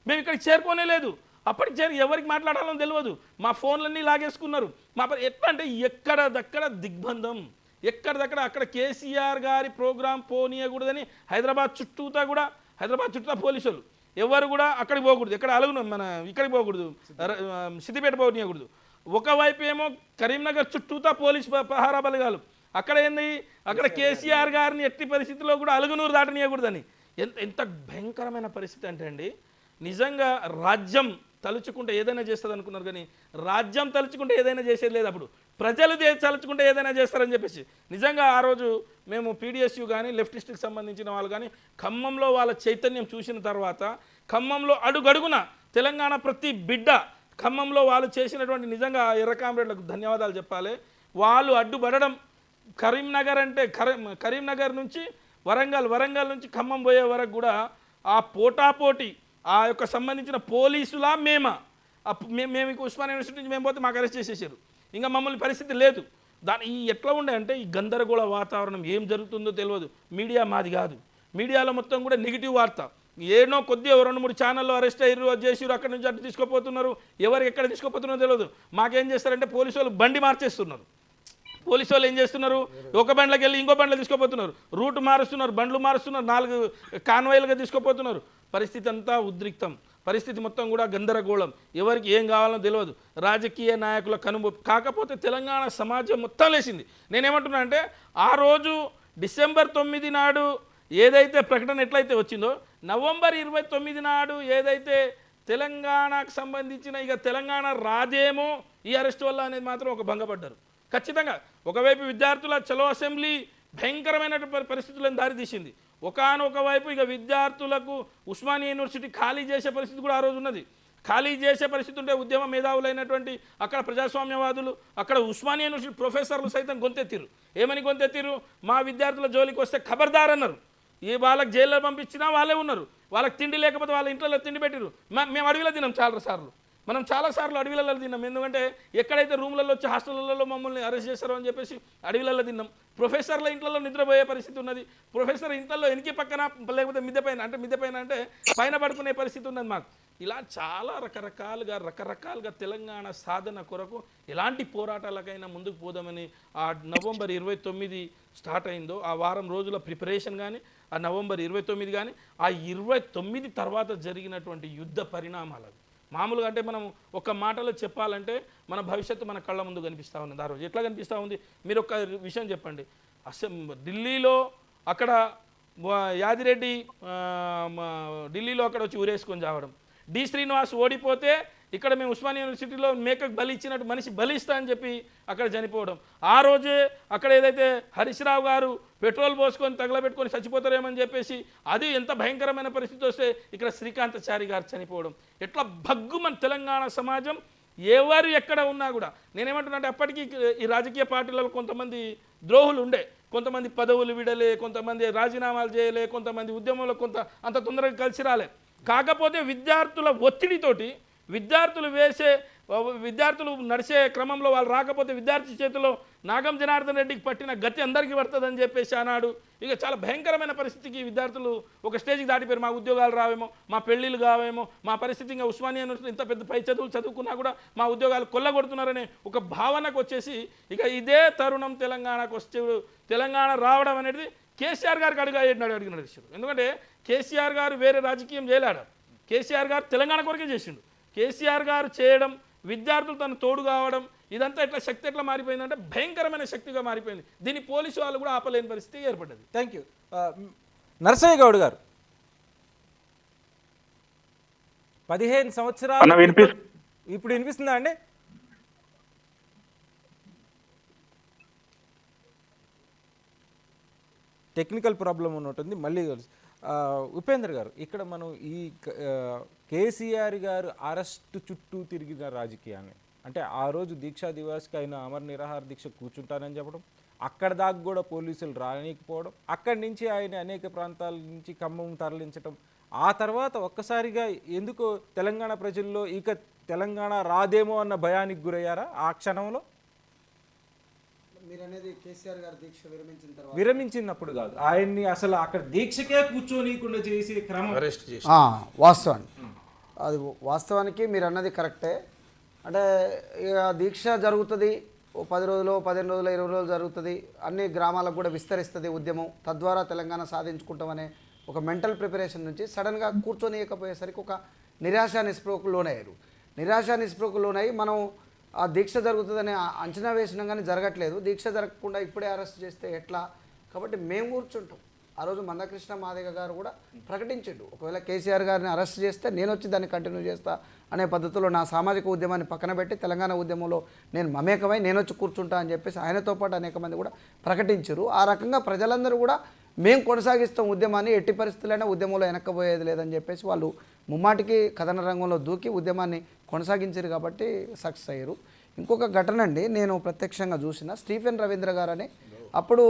మేము ఇక్కడికి చేరుకోనే లేదు. అప్పటికి ఎవరికి మాట్లాడాలో తెలియదు, మా ఫోన్లన్నీ లాగేసుకున్నారు. ఎట్లా అంటే ఎక్కడదక్కడ దిగ్బంధం, ఎక్కడదక్కడ అక్కడ కేసీఆర్ గారి ప్రోగ్రాం పోనీయకూడదని హైదరాబాద్ చుట్టూ పోలీసులు ఎవరు కూడా అక్కడికి పోకూడదు, ఎక్కడ అలుగును మన ఇక్కడికి పోకూడదు, సిద్దిపేట పోనీయకూడదు. ఒకవైపు ఏమో కరీంనగర్ చుట్టూతా పోలీసు పహారా బలగాలు, అక్కడ ఏంది అక్కడ కేసీఆర్ గారిని ఎట్టి పరిస్థితుల్లో కూడా అలుగునూరు దాటనీయకూడదని. ఎంత భయంకరమైన పరిస్థితి అంటే అండి, నిజంగా రాజ్యం తలుచుకుంటే ఏదైనా చేస్తుంది అనుకున్నారు, కానీ రాజ్యం తలుచుకుంటే ఏదైనా చేసేది లేదు. అప్పుడు ప్రజలు తలుచుకుంటే ఏదైనా చేస్తారని చెప్పేసి నిజంగా ఆ రోజు మేము పీడిఎస్యు కానీ లెఫ్టిస్ట్కి సంబంధించిన వాళ్ళు కానీ ఖమ్మంలో వాళ్ళ చైతన్యం చూసిన తర్వాత, ఖమ్మంలో అడుగడుగున తెలంగాణ ప్రతి బిడ్డ ఖమ్మంలో వాళ్ళు చేసినటువంటి నిజంగా ఎర్ర కామ్రేడ్లకు ధన్యవాదాలు చెప్పాలి. వాళ్ళు అడ్డుపడడం, కరీంనగర్ నుంచి వరంగల్ నుంచి ఖమ్మం పోయే వరకు కూడా ఆ పోటాపోటీ ఆ యొక్క సంబంధించిన పోలీసులా మేము ఉస్మానియా యూనివర్సిటీ నుంచి మేము పోతే మాకు అరెస్ట్ చేసేసారు. ఇంకా మమ్మల్ని పరిస్థితి లేదు. ఈ ఎట్లా ఉండే అంటే ఈ గందరగోళ వాతావరణం, ఏం జరుగుతుందో తెలియదు. మీడియా మాది కాదు, మీడియాలో మొత్తం కూడా నెగిటివ్ వార్త. ఏనో కొద్దిగా 2-3 ఛానల్లో అరెస్ట్ అయ్యారు, అది చేసారు, అక్కడి నుంచి అటు తీసుకుపోతున్నారు, ఎవరు ఎక్కడ తీసుకుపోతున్నారో తెలియదు. మాకేం చేస్తారంటే పోలీసు వాళ్ళు బండి మార్చేస్తున్నారు. పోలీసు వాళ్ళు ఏం చేస్తున్నారు, ఒక బండ్లోకి వెళ్ళి ఇంకో బండ్లో తీసుకుపోతున్నారు, రూట్ మారుస్తున్నారు, బండ్లు మారుస్తున్నారు, 4 కాన్వాయిలుగా తీసుకుపోతున్నారు. పరిస్థితి అంతా ఉద్రిక్తం, పరిస్థితి మొత్తం కూడా గందరగోళం, ఎవరికి ఏం కావాలో తెలియదు. రాజకీయ నాయకుల కనుమొప్పి. కాకపోతే తెలంగాణ సమాజం మొత్తం లేచింది. నేనేమంటున్నా అంటే ఆ రోజు డిసెంబర్ 9 నాడు ఏదైతే ప్రకటన ఎట్లయితే వచ్చిందో, నవంబర్ 29 నాడు ఏదైతే తెలంగాణకు సంబంధించిన ఇక తెలంగాణ రాదేమో ఈ అరెస్ట్ వల్ల అనేది మాత్రం ఒక భంగపడ్డారు. ఖచ్చితంగా ఒకవైపు విద్యార్థుల చలో అసెంబ్లీ భయంకరమైన పరిస్థితులను దారితీసింది. ఒకానొక వైపు ఇక విద్యార్థులకు ఉస్మానియా యూనివర్సిటీ ఖాళీ చేసే పరిస్థితి కూడా ఆ రోజు ఉన్నది. ఖాళీ చేసే పరిస్థితి ఉంటే ఉద్యమ మేధావులైనటువంటి అక్కడ ప్రజాస్వామ్యవాదులు, అక్కడ ఉస్మానియా యూనివర్సిటీ ప్రొఫెసర్లు సైతం గొంతెత్తిరు. ఏమని గొంతెత్తిరు? మా విద్యార్థుల జోలికి వస్తే ఖబర్దార్ అన్నారు. ఏ వాళ్ళకి జైల్లో పంపించినా వాళ్ళే ఉన్నారు, వాళ్ళకి తిండి లేకపోతే వాళ్ళ ఇంట్లో తిండి పెట్టిరు. మేము అడవిలో తిన్నాం చాలాసార్లు అడవిలలో తిన్నాం. ఎందుకంటే ఎక్కడైతే రూమ్లలో వచ్చి హాస్టళ్లలో మమ్మల్ని అరెస్ట్ చేస్తారో అని చెప్పేసి అడవిలలో తిన్నాం. ప్రొఫెసర్ల ఇంట్లో నిద్రపోయే పరిస్థితి ఉన్నది. ప్రొఫెసర్ ఇంట్లో వెనక పక్కన లేకపోతే మిద్దె పైన అంటే పైన పడుకునే పరిస్థితి ఉన్నది మాకు. ఇలా చాలా రకరకాలుగా తెలంగాణ సాధన కొరకు ఎలాంటి పోరాటాలకైనా ముందుకు పోదామని ఆ నవంబర్ 29 స్టార్ట్ అయిందో ఆ వారం రోజుల ప్రిపరేషన్ కానీ, ఆ నవంబర్ 29 కానీ ఆ 29 తర్వాత జరిగినటువంటి యుద్ధ పరిణామాలు అవి. మామూలుగా అంటే మనం ఒక మాటలో చెప్పాలంటే మన భవిష్యత్తు మన కళ్ళ ముందు కనిపిస్తూ ఉన్నది. ఆ రోజు ఎట్లా కనిపిస్తూ ఉంది మీరు ఒక విషయం చెప్పండి. ఢిల్లీలో అక్కడ యాదిరెడ్డి ఢిల్లీలో అక్కడ వచ్చి ఊరేసుకొని చావడం, డి శ్రీనివాస్ ఓడిపోతే ఇక్కడ మేము ఉస్మానియా యూనివర్సిటీలో మేకకు బలి ఇచ్చినట్టు మనిషి బలిస్తా అని చెప్పి అక్కడ చనిపోవడం. ఆ రోజే అక్కడ ఏదైతే హరీష్ రావు గారు పెట్రోల్ పోసుకొని తగలబెట్టుకొని చచ్చిపోతారేమని చెప్పేసి అది ఎంత భయంకరమైన పరిస్థితి వస్తే ఇక్కడ శ్రీకాంతాచారి గారు చనిపోవడం. ఎట్లా మన తెలంగాణ సమాజం ఎవరు ఎక్కడ ఉన్నా కూడా నేనేమంటున్నా అంటే అప్పటికీ ఈ రాజకీయ పార్టీలలో కొంతమంది ద్రోహులు ఉండే, కొంతమంది పదవులు విడలే, కొంతమంది రాజీనామాలు చేయలే, కొంతమంది ఉద్యమంలో అంత తొందరగా కలిసి రాలే. కాకపోతే విద్యార్థుల ఒత్తిడితోటి విద్యార్థులు నడిచే క్రమంలో వాళ్ళు రాకపోతే విద్యార్థి చేతిలో నాగం జనార్దన్ రెడ్డికి పట్టిన గతి అందరికీ పడుతుందని చెప్పేసి అన్నాడు. ఇక చాలా భయంకరమైన పరిస్థితికి విద్యార్థులు ఒక స్టేజ్కి దాటిపోయారు. మా ఉద్యోగాలు రావేమో, మా పెళ్ళిళ్ళు కావేమో, మా పరిస్థితి ఇంకా ఉస్మానియా యూనివర్సిటీ ఇంత పెద్ద పై చదువులు చదువుకున్నా కూడా మా ఉద్యోగాలు కొల్లగొడుతున్నారనే ఒక భావనకు వచ్చేసి ఇక ఇదే తరుణం తెలంగాణకు వస్తే తెలంగాణ రావడం అనేది కేసీఆర్ గారికి అడిగిన విషయం. ఎందుకంటే కేసీఆర్ గారు వేరే రాజకీయం చేయలేడు, కేసీఆర్ గారు తెలంగాణ కొరకే చేసిండు. కేసీఆర్ గారు చేయడం, విద్యార్థులు తను తోడు కావడం, ఇదంతా ఎట్లా శక్తి ఎట్లా మారిపోయిందంటే భయంకరమైన శక్తిగా మారిపోయింది. దీన్ని పోలీసు వాళ్ళు కూడా ఆపలేని పరిస్థితి ఏర్పడ్డది. Thank you. నరసయ్య గౌడ్ గారు 15 సంవత్సరాలు ఇప్పుడు వినిపిస్తుందా అండి? టెక్నికల్ ప్రాబ్లం ఉన్నట్టుంది, మళ్ళీ ఉపేందర్ గారు ఇక్కడ మనం ఈ కేసీఆర్ గారు అరెస్టు చుట్టూ తిరిగిన రాజకీయాన్ని అంటే ఆ రోజు దీక్షా దివాస్కి ఆయన అమర నిరాహార దీక్ష కూర్చుంటానని చెప్పడం, అక్కడ దాకా కూడా పోలీసులు రానికపోవడం, అక్కడి నుంచి ఆయన అనేక ప్రాంతాల నుంచి ఖమ్మం తరలించడం, ఆ తర్వాత ఒక్కసారిగా ఎందుకు తెలంగాణ ప్రజల్లో ఇక తెలంగాణ రాదేమో అన్న భయానికి గురయ్యారా ఆ క్షణంలో? మీరనేది కేసీఆర్ గారు దీక్ష విరమించిన తర్వాత విరమించినప్పుడు కాదు, ఆయన్ని అసలు అక్కడ దీక్షకే కూర్చోనీయకుండా చేసే క్రమం అరెస్ట్ చేసి వాస్తవానికి మీరు అన్నది కరెక్టే. అంటే ఇక దీక్ష జరుగుతుంది, 10 రోజులు 15 రోజులు 20 రోజులు జరుగుతుంది, అన్ని గ్రామాలకు కూడా విస్తరిస్తుంది ఉద్యమం, తద్వారా తెలంగాణ సాధించుకుంటామనే ఒక మెంటల్ ప్రిపరేషన్ నుంచి సడన్గా కూర్చొనియకపోయేసరికి ఒక నిరాశ నిస్పృహకు లోనయ్యారు. నిరాశ నిస్పృహకు లోనై మనం ఆ దీక్ష జరుగుతుందని అంచనా వేసినా కానీ జరగట్లేదు. దీక్ష జరగకుండా ఇప్పుడే అరెస్ట్ చేస్తే ఎట్లా, కాబట్టి మేము కూర్చుంటాం. ఆ రోజు మందకృష్ణ మాదిగ గారు కూడా ప్రకటించాడు, ఒకవేళ కేసీఆర్ గారిని అరెస్ట్ చేస్తే నేను వచ్చి దాన్ని కంటిన్యూ చేస్తా అనే పద్ధతిలో నా సామాజిక ఉద్యమాన్ని పక్కన పెట్టి తెలంగాణ ఉద్యమంలో నేను మమేకమై నేను వచ్చి కూర్చుంటా అని చెప్పేసి ఆయనతో పాటు అనేక మంది కూడా ప్రకటించారు. ఆ రకంగా ప్రజలందరూ కూడా మేము కొనసాగిస్తాం ఉద్యమాన్ని, ఎట్టి పరిస్థితులైనా ఉద్యమంలో వెనక్కపోయేది లేదని చెప్పేసి వాళ్ళు ముమ్మాటికి కథన రంగంలో దూకి ఉద్యమాన్ని కొనసాగించారు కాబట్టి సక్సెస్ అయ్యారు. ఇంకొక ఘటన అండి, నేను ప్రత్యక్షంగా చూసిన స్టీఫెన్ రవీంద్ర గారని అప్పుడు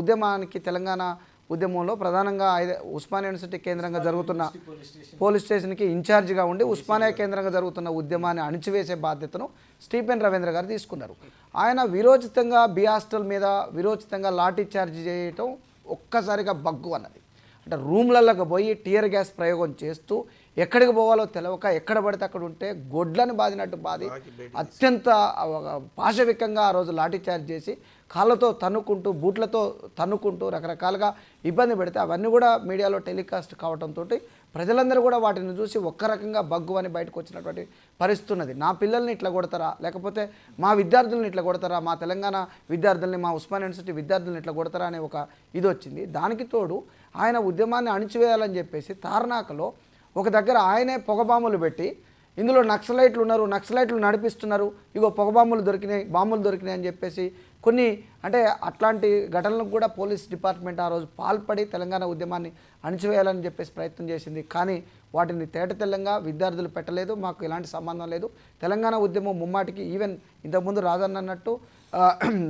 ఉద్యమానికి తెలంగాణ ఉద్యమంలో ప్రధానంగా ఉస్మానియా యూనివర్సిటీ కేంద్రంగా జరుగుతున్న పోలీస్ స్టేషన్కి ఇన్ఛార్జిగా ఉండి ఉస్మానియా కేంద్రంగా జరుగుతున్న ఉద్యమాన్ని అణిచివేసే బాధ్యతను స్టీఫెన్ రవీంద్ర గారు తీసుకున్నారు. ఆయన విరోచితంగా బి హాస్టల్ మీద విరోచితంగా లాఠీ చార్జ్ చేయటం ఒక్కసారిగా బగ్గు అన్నది. అంటే రూమ్లలోకి పోయి టియర్ గ్యాస్ ప్రయోగం చేస్తూ ఎక్కడికి పోవాలో తెలవక ఎక్కడ పడితే అక్కడ ఉంటే గొడ్లను బాదినట్టు బాది అత్యంత పాశవికంగా ఆ రోజు లాఠీ చార్జ్ చేసి కాళ్ళతో తన్నుకుంటూ బూట్లతో తన్నుకుంటూ రకరకాలుగా ఇబ్బంది పెడితే అవన్నీ కూడా మీడియాలో టెలికాస్ట్ కావడంతో ప్రజలందరూ కూడా వాటిని చూసి ఒక్క రకంగా బగ్గు అని బయటకు వచ్చినటువంటి పరిస్థితి ఉన్నది. నా పిల్లల్ని ఇట్లా కొడతారా, లేకపోతే మా విద్యార్థులను ఇట్లా కొడతారా, మా తెలంగాణ విద్యార్థుల్ని మా ఉస్మానియా యూనివర్సిటీ విద్యార్థులను ఇట్లా కొడతారా అనే ఒక ఇది వచ్చింది. దానికి తోడు ఆయన ఉద్యమాన్ని అణిచివేయాలని చెప్పేసి తార్నాకలో ఒక దగ్గర ఆయనే పొగబాంబులు పెట్టి ఇందులో నక్సలైట్లు ఉన్నారు, నక్సలైట్లు నడిపిస్తున్నారు, ఇగో పొగబాంబులు దొరికినాయి, బాంబులు దొరికినాయి అని చెప్పేసి కొన్ని అంటే అట్లాంటి ఘటనలకు కూడా పోలీస్ డిపార్ట్మెంట్ ఆ రోజు పాల్పడి తెలంగాణ ఉద్యమాన్ని అణిచివేయాలని చెప్పేసి ప్రయత్నం చేసింది. కానీ వాటిని తేటతెల్లంగా విద్యార్థులు పెట్టలేదు, మాకు ఎలాంటి సంబంధం లేదు. తెలంగాణ ఉద్యమం ముమ్మాటికి ఈవెన్ ఇంతకుముందు రాజన్న అన్నట్టు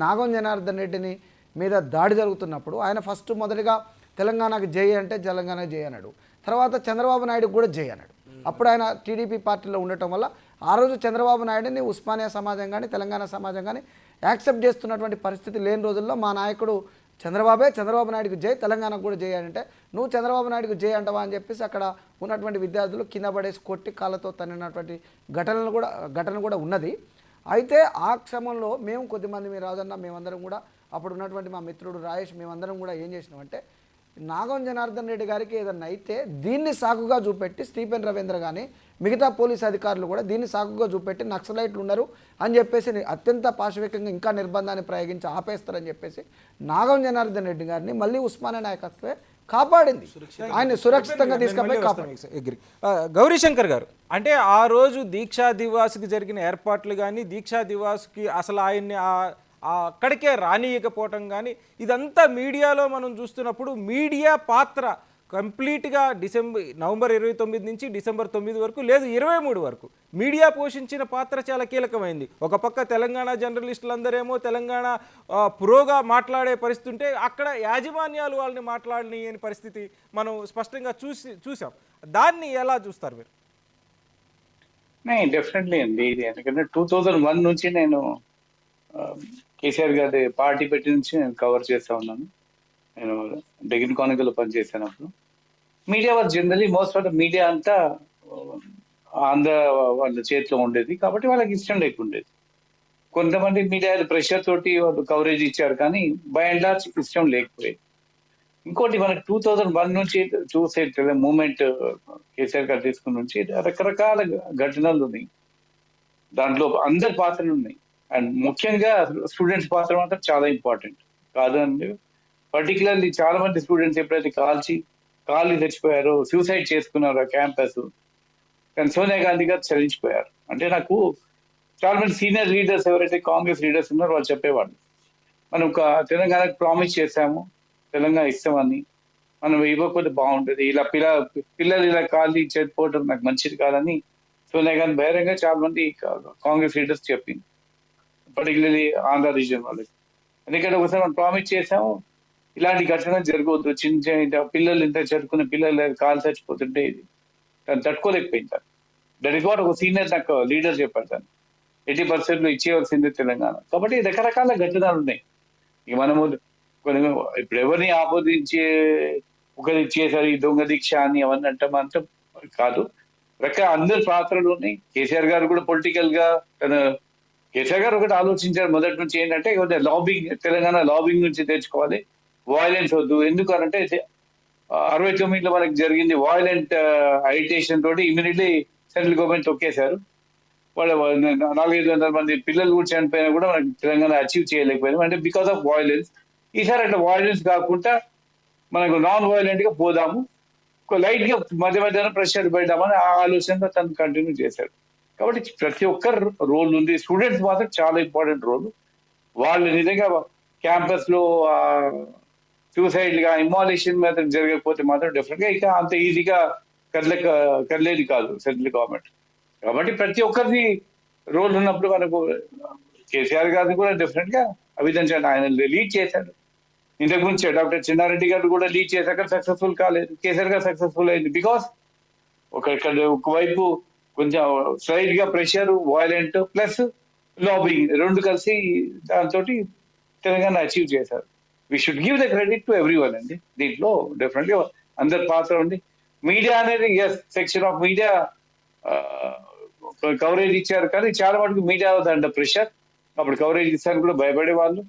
నాగం జనార్దన్ రెడ్డిని మీద దాడి జరుగుతున్నప్పుడు ఆయన ఫస్ట్ మొదటిగా తెలంగాణకు జై అంటే తెలంగాణకు జై అన్నాడు, తర్వాత చంద్రబాబు నాయుడుకు కూడా జై అన్నాడు. అప్పుడు ఆయన టీడీపీ పార్టీలో ఉండటం వల్ల ఆ రోజు చంద్రబాబు నాయుడుని ఉస్మానియా సమాజం కానీ తెలంగాణ సమాజం కానీ యాక్సెప్ట్ చేస్తున్నటువంటి పరిస్థితి లేని రోజుల్లో మా నాయకుడు చంద్రబాబు నాయుడుకు జై, తెలంగాణకు కూడా జై అంటే నువ్వు చంద్రబాబు నాయుడుకు జై అంటావా అని చెప్పేసి అక్కడ ఉన్నటువంటి విద్యార్థులు కింద పడేసి కొట్టి కాళ్ళతో తన్నినటువంటి ఘటన కూడా ఉన్నది. అయితే ఆ క్రమంలో మేము కొద్దిమంది మీ రాజన్న మేమందరం కూడా అప్పుడు ఉన్నటువంటి మా మిత్రుడు రాయేష్ మేమందరం కూడా ఏం చేసినామంటే నాగం జనార్దన్ రెడ్డి గారికి ఏదన్నా అయితే దీన్ని సాకుగా చూపెట్టి స్టీఫెన్ రవీంద్ర కానీ మిగతా పోలీస్ అధికారులు కూడా దీన్ని సాకుగా చూపెట్టి నక్సలైట్లు ఉన్నారు అని చెప్పేసి అత్యంత పాశవికంగా ఇంకా నిర్బంధాన్ని ప్రయోగించి ఆపేస్తారని చెప్పేసి నాగం జనార్దన్ రెడ్డి గారిని మళ్ళీ ఉస్మానియా నాయకత్వే కాపాడింది, ఆయన సురక్షితంగా తీసుకుపోయి కాపాడింది. అగ్రి. గౌరీశంకర్ గారు, అంటే ఆ రోజు దీక్షా దివాస్కి జరిగిన ఏర్పాట్లు కానీ దీక్షా దివాస్కి అసలు ఆయన్ని అక్కడికే రానియకపోవటం కానీ ఇదంతా మీడియాలో మనం చూస్తున్నప్పుడు మీడియా పాత్ర కంప్లీట్గా నవంబర్ 29 నుంచి డిసెంబర్ 9 వరకు లేదు 23 వరకు మీడియా పోషించిన పాత్ర చాలా కీలకమైంది. ఒక పక్క తెలంగాణ జర్నలిస్టులందరేమో తెలంగాణ పురోగా మాట్లాడే పరిస్థితి ఉంటే అక్కడ యాజమాన్యాలు వాళ్ళని మాట్లాడని పరిస్థితి మనం స్పష్టంగా చూసాం. దాన్ని ఎలా చూస్తారు మీరు? డెఫినెట్లీ అండి. ఇది ఎందుకంటే 2001 నుంచి నేను కేసీఆర్ గారి పార్టీ పెట్టి నుంచి నేను కవర్ చేస్తా ఉన్నాను. నేను డిగ్రీ కానికల్లో పనిచేసినప్పుడు media was generally most of the media అంతా ఆంధ్ర వాళ్ళ చేతిలో ఉండేది కాబట్టి వాళ్ళకి ఇష్టం లేకుండేది. కొంతమంది మీడియా ప్రెషర్ తోటి వాళ్ళు కవరేజ్ ఇచ్చారు కానీ బై అండ్ లార్జ్ ఇష్టం లేకపోయేది. ఇంకోటి మనకి 2001 నుంచి చూసే మూమెంట్ కేసీఆర్ గారు తీసుకున్న నుంచి రకరకాల ఘటనలు ఉన్నాయి, దాంట్లో అందరి పాత్రలు ఉన్నాయి. అండ్ ముఖ్యంగా స్టూడెంట్స్ పాత్ర మాత్రం చాలా ఇంపార్టెంట్ కాదు అండి. పర్టికులర్లీ చాలా మంది స్టూడెంట్స్ ఎప్పుడైతే కాళ్ళు చచ్చిపోయారో, సూసైడ్ చేసుకున్నారో క్యాంపస్, కానీ సోనియా గాంధీ గారు చలించిపోయారు. అంటే నాకు చాలా మంది సీనియర్ లీడర్స్ ఎవరైతే కాంగ్రెస్ లీడర్స్ ఉన్నారో వాళ్ళు చెప్పేవాళ్ళు, మనం తెలంగాణకు ప్రామిస్ చేశాము తెలంగాణ ఇస్తామని, మనం ఇవ్వకపోతే బాగుంటుంది, ఇలా పిల్లలు ఇలా కాళ్ళు చనిపోవడం నాకు మంచిది కాదని సోనియా గాంధీ బహిరంగ చాలా మంది కాంగ్రెస్ లీడర్స్ చెప్పింది, పర్టికులర్లీ ఆంధ్ర రీజియన్ వాళ్ళకి. ఎందుకంటే ఒకసారి మనం ప్రామిస్ చేసాము ఇలాంటి ఘటనలు జరగవద్దు, చిన్న పిల్లలు ఇంత చదువుకున్న పిల్లలు కాలు చచ్చిపోతుంటే ఇది తను తట్టుకోలేకపోయింది. దట్ ఇస్ వాట్ ఒక సీనియర్ నాకు లీడర్ చెప్పారు, తను 80% ఇచ్చేయవలసిందే తెలంగాణ. కాబట్టి రకరకాల ఘటనలు ఉన్నాయి. ఇక మనము ఇప్పుడు ఎవరిని ఆపోదించే ఒకరు ఇచ్చేసారు ఈ దొంగ దీక్ష అని అవన్నీ అంటాం కాదు, అందరి పాత్రలు ఉన్నాయి. కేసీఆర్ గారు కూడా పొలిటికల్ గా కేసీఆర్ గారు ఒకటి ఆలోచించారు మొదటి నుంచి, ఏంటంటే లాబింగ్, తెలంగాణ లాబింగ్ నుంచి తెచ్చుకోవాలి, వాయిలెన్స్ వద్దు. ఎందుకనంటే 69లో మనకి జరిగింది వాయిలెంట్ అజిటేషన్ తోటి ఇమీడియట్లీ సెంట్రల్ గవర్నమెంట్ తొక్కేశారు. వాళ్ళు 400-500 మంది పిల్లలు కూడా చనిపోయినా కూడా మనకి తెలంగాణ అచీవ్ చేయలేకపోయింది, అంటే బికాస్ ఆఫ్ వాయిలెన్స్. ఈసారి అట్లా వాయిలెన్స్ కాకుండా మనకు నాన్ వాయిలెంట్ గా పోదాము, లైట్ గా మధ్య ప్రెషర్ పెడదామని ఆ ఆలోచనతో తను కంటిన్యూ చేశాడు. కాబట్టి ప్రతి ఒక్కరు రోల్ ఉంది. స్టూడెంట్స్ మాత్రం చాలా ఇంపార్టెంట్ రోల్. వాళ్ళు నిజంగా క్యాంపస్ లో సూసైడ్ గా ఇమాలేషన్ మాత్రం జరగకపోతే మాత్రం డెఫినెట్ గా ఇక అంత ఈజీగా కదలేది కాదు సెంట్రల్ గవర్నమెంట్. కాబట్టి ప్రతి ఒక్కరిది రోల్ ఉన్నప్పుడు మనకు కేసీఆర్ గారిని కూడా డెఫినెట్ గా అభినందించాడు, ఆయన లీడ్ చేశాడు. ఇంతకు ముందు డాక్టర్ చిన్నారెడ్డి గారు కూడా లీడ్ చేశాక సక్సెస్ఫుల్ కాలేదు, కేసీఆర్ గారు సక్సెస్ఫుల్ అయింది. బికాస్ ఒకవైపు కొంచెం స్లైట్ గా ప్రెషర్, వాయిలెంట్ ప్లస్ లాబింగ్ రెండు కలిసి దాంతో తెలంగాణ అచీవ్ చేశారు. We should give the credit to every one అండి. దీంట్లో డెఫినెట్ గా అందరి పాత్ర ఉంది. మీడియా అనేది సెక్షన్ ఆఫ్ మీడియా కవరేజ్ ఇచ్చారు, కానీ చాలా మటుకు మీడియా అండర్ ప్రెషర్. అప్పుడు కవరేజ్ ఇస్తాను కూడా భయపడే వాళ్ళు.